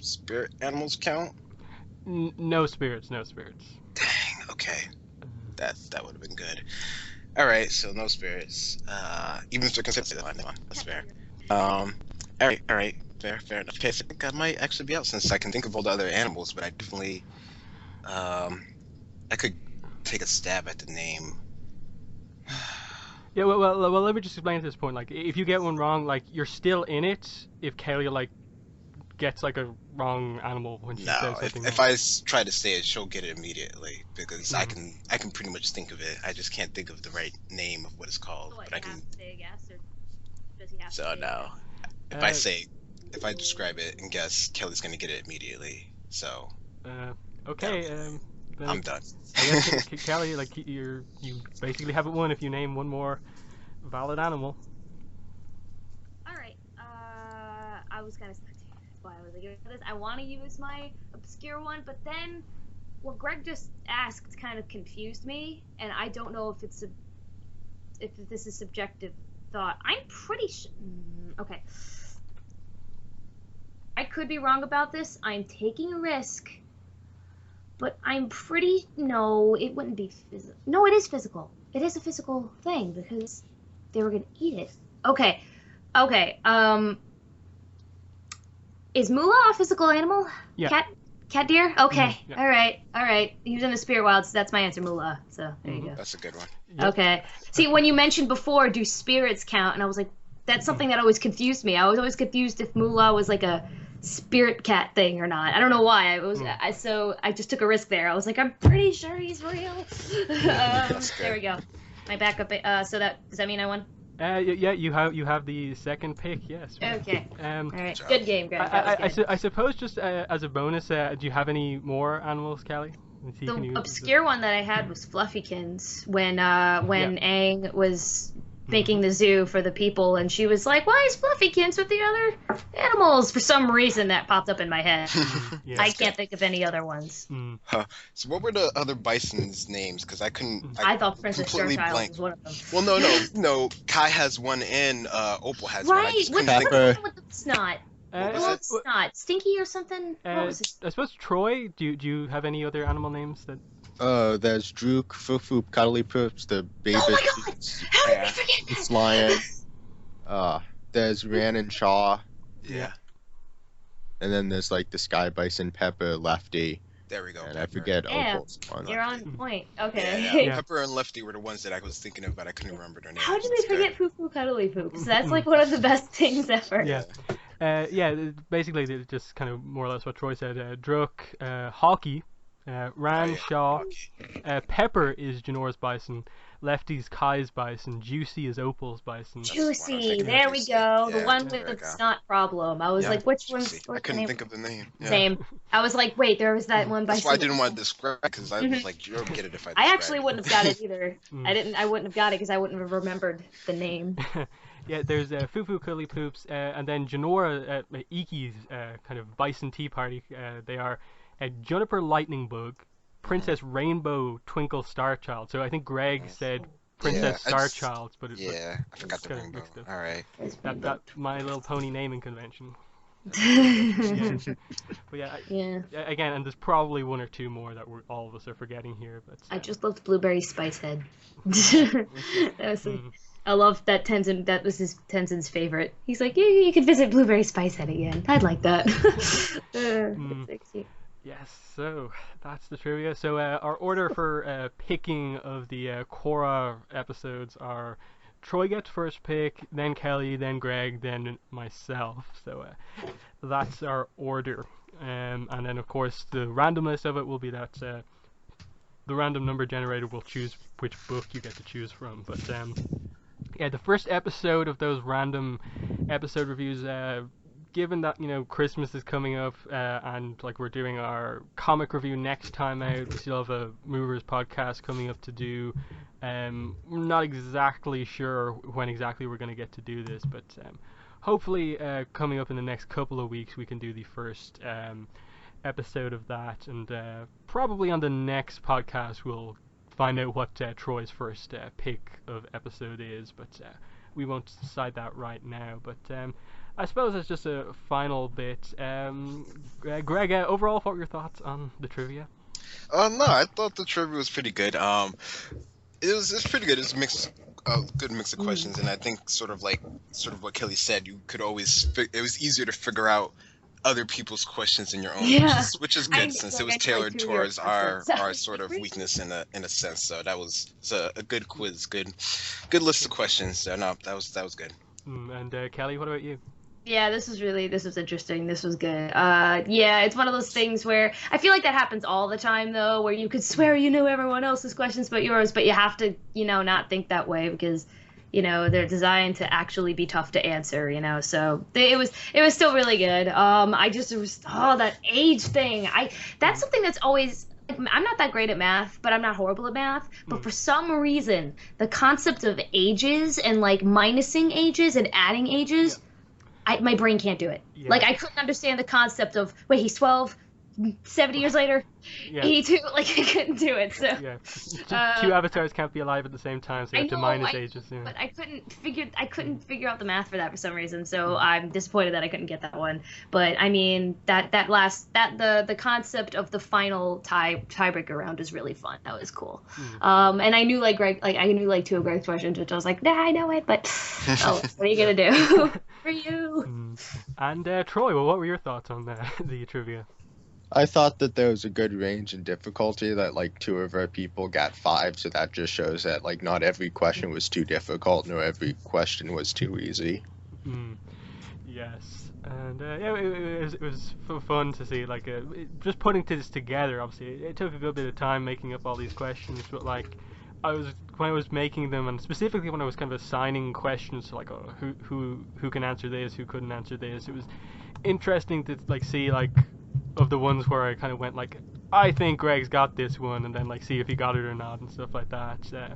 spirit animals count? No spirits. Dang, okay. That would have been good. Alright, so no spirits. Even if they're considered that one, that's fair. Alright, fair enough. Okay, so I think I might actually be out since I can think of all the other animals, but I definitely I could take a stab at the name. Yeah, well, let me just explain at this point. Like, if you get one wrong, like, you're still in it if Kelly, like, gets, like, a wrong animal when she says No, something if wrong. I try to say it, she'll get it immediately because I Mhm. can pretty much think of it. I just can't think of the right name of what it's called. So what, But I you have can. to say a guess, or does he have to So say a no, guess? if I describe it and guess, Kelly's gonna get it immediately. So Okay, then I'm done. I guess, Kelly, like, you basically have it won if you name one more valid animal. All right. I was kind of stuck. That's why I was like, this. I want to use my obscure one, but then what Greg just asked kind of confused me, and I don't know if if this is subjective thought. I'm pretty sure. Okay. I could be wrong about this. I'm taking a risk, but I'm pretty. No, it wouldn't be physical. No, it is physical. It is a physical thing because they were gonna eat it. Okay. Okay. Is Moolah a physical animal? Yeah. Cat deer? Okay. Mhm, yeah. All right. All right. He was in the spirit wild, so that's my answer, Moolah. So there you go. That's a good one. Yep. Okay. See, when you mentioned before, do spirits count? And I was like, that's something that always confused me. I was always confused if Moolah was like a spirit cat thing or not. I don't know why. So I just took a risk there. I was like, I'm pretty sure he's real. That's good. There we go. My backup. So does that mean I won? Yeah, you have the second pick. Yes. Okay. All right. job. Good game, Greg. That was good. I suppose just as a bonus, do you have any more animals, Kelly? Let's see, can The you- obscure one that I had was Fluffykins when Aang was making the zoo for the people, and she was like, "Why is Fluffykins with the other animals?" For some reason, that popped up in my head. Yeah. I can't think of any other ones. Mm. So what were the other bison's names? Because I couldn't. I thought Princess completely Starchild blanked. was one of them. Well, no. Kai has one and Opal has one. I Right? just What's couldn't the think Pepper. one with the snot? What was Well, it? it's snot. Stinky or something? What was it? I suppose Troy. Do you have any other animal names that? There's Drook, Fufu, Cuddly Poops, the baby. Oh my God! How did we Yeah. forget It's that? Lion. There's Ran and Shaw, Yeah. and then there's like the Sky Bison, Pepper, Lefty, There we go. and I Pepper. forget Yeah. Opal's one. You're on point. Okay. Yeah, Yeah. Pepper and Lefty were the ones that I was thinking of, but I couldn't remember their names. How did we That's forget good. Poo Poo Cuddly Poops? That's like one of the best things ever. Yeah. Basically, it's just kind of more or less what Troy said. Drook, Hawkeye, Ran, Oh, yeah. Shaw, Pepper is Janora's bison, Lefty's Kai's bison, Juicy is Opal's bison. That's the one I was Juicy. thinking of, There we Juicy. go. The Yeah, one there with we the go. snot problem. I was Yeah. like, which one's Juicy. I what's the couldn't name? think of the name. Yeah. Same. I was like, wait, there was that one by. That's why I didn't want to describe because I was like, you'll get it if I. I describe actually it. wouldn't have got it either. Mm. I wouldn't have got it because I wouldn't have remembered the name. Yeah, there's Fufu Curly Poops, and then Janora, Iki's kind of bison tea party. They are Juniper Lightning Bug, Princess Rainbow Twinkle Starchild. So I think Greg said Princess Yeah, I just- Starchild, but it, Yeah, I forgot the kinda rainbow. mixed up. All right. that My Little Pony naming convention. yeah. But yeah, again, and there's probably one or two more that all of us are forgetting here. But I just loved Blueberry Spice Head. that was. Mm. I love that Tenzin. That was Tenzin's favorite. He's like, yeah, you could visit Blueberry Spice Head again. I'd like that. That's so cute. Yes, so that's the trivia. So our order for picking of the Korra episodes are Troy gets first pick, then Kelly, then Greg, then myself. So that's our order. And then, of course, the randomness of it will be that the random number generator will choose which book you get to choose from. But yeah, the first episode of those random episode reviews, given that, you know, Christmas is coming up and like we're doing our comic review next time out, we still have a Movers podcast coming up to do. We're not exactly sure when exactly we're going to get to do this, but hopefully coming up in the next couple of weeks we can do the first episode of that, and probably on the next podcast we'll find out what Troy's first pick of episode is, but we won't decide that right now. But I suppose as just a final bit, Greg, overall, what were your thoughts on the trivia? No, I thought the trivia was pretty good. It's pretty good. It's a good mix of questions, and I think sort of what Kelly said, you could always it was easier to figure out other people's questions in your own, Yeah. which is I good know, since like, it was I tried tailored 2 years towards our after, so our it's sort of great. weakness in a sense. So that was a good quiz, good list of questions. So no, that was good. And Kelly, what about you? Yeah, this was interesting. This was good. Yeah, it's one of those things where I feel like that happens all the time though, where you could swear you knew everyone else's questions but yours, but you have to, not think that way because, they're designed to actually be tough to answer, So it was still really good. I just it was that age thing. That's something that's always like, I'm not that great at math, but I'm not horrible at math. But for some reason, the concept of ages and like minusing ages and adding ages. My brain can't do it. Yeah. Like I couldn't understand the concept of wait, he's 12, 70 years later, Yeah. 82. Like I couldn't do it. So Yeah. Two avatars can't be alive at the same time, so you have to minus ages. Yeah. but I couldn't figure out the math for that for some reason. So I'm disappointed that I couldn't get that one. But I mean the concept of the final tiebreaker round is really fun. That was cool. And I knew like Greg, like I knew like 2 of Greg's questions, which I was like, nah, I know it, but oh, what are you gonna do for you? And Troy, well, what were your thoughts on the trivia? I thought that there was a good range in difficulty, that like 2 of our people got 5, so that just shows that like not every question was too difficult, nor every question was too easy. Yes, and yeah, it was fun to see like just putting this together. Obviously, it took a good bit of time making up all these questions, but like when I was making them, and specifically when I was kind of assigning questions to like who can answer this, who couldn't answer this, it was interesting to like see like of the ones where I kind of went like, I think Greg's got this one, and then like see if he got it or not and stuff like that. So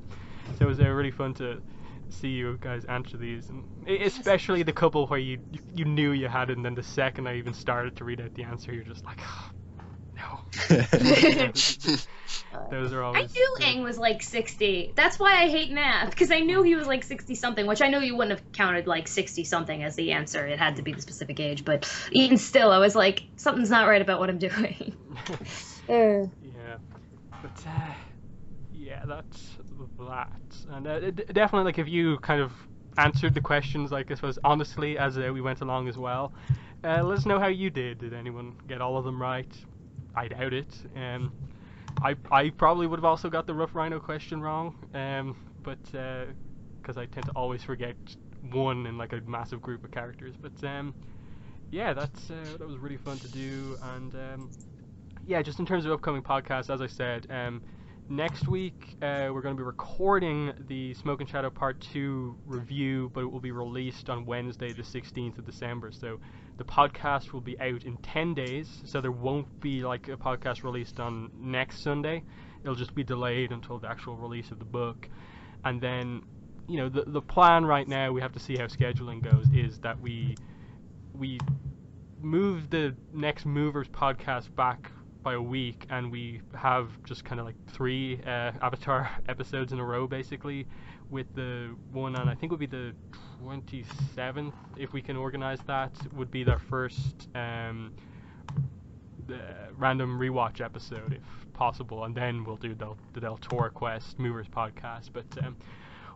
it was really fun to see you guys answer these, and especially the couple where you knew you had it, and then the second I even started to read out the answer, you're just like, oh, no. Those are always. I knew Aang was like 60. That's why I hate math, because I knew he was like 60 something, which I know you wouldn't have counted like 60 something as the answer. It had to be the specific age, but even still, I was like, something's not right about what I'm doing. Yeah, but yeah, that's that. And definitely, like if you kind of answered the questions, like I suppose honestly as we went along as well, let us know how you did. Did anyone get all of them right? I doubt it. I probably would have also got the Rough Rhino question wrong, but because I tend to always forget one in like a massive group of characters. But yeah, that was really fun to do, and yeah, just in terms of upcoming podcasts, as I said, next week we're going to be recording the Smoke and Shadow Part 2 review, but it will be released on Wednesday the 16th of December, so the podcast will be out in 10 days, so there won't be like a podcast released on next Sunday. It'll just be delayed until the actual release of the book. And then, the plan right now, we have to see how scheduling goes, is that we move the next Movers podcast back by a week, and we have just kind of like 3 Avatar episodes in a row, basically, with the one on, I think would be the 27th, if we can organize that, would be their first random rewatch episode, if possible, and then we'll do the Del Toro Quest Movers podcast. But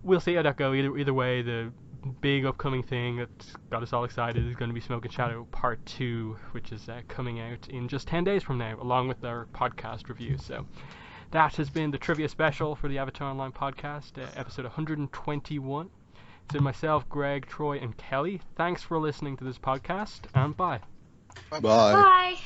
we'll see how that goes. Either way, the big upcoming thing that's got us all excited is going to be Smoke and Shadow Part 2, which is coming out in just 10 days from now, along with our podcast review. So that has been the trivia special for the Avatar Online podcast, episode 121. It's been myself, Greg, Troy, and Kelly. Thanks for listening to this podcast, and bye. Bye. Bye.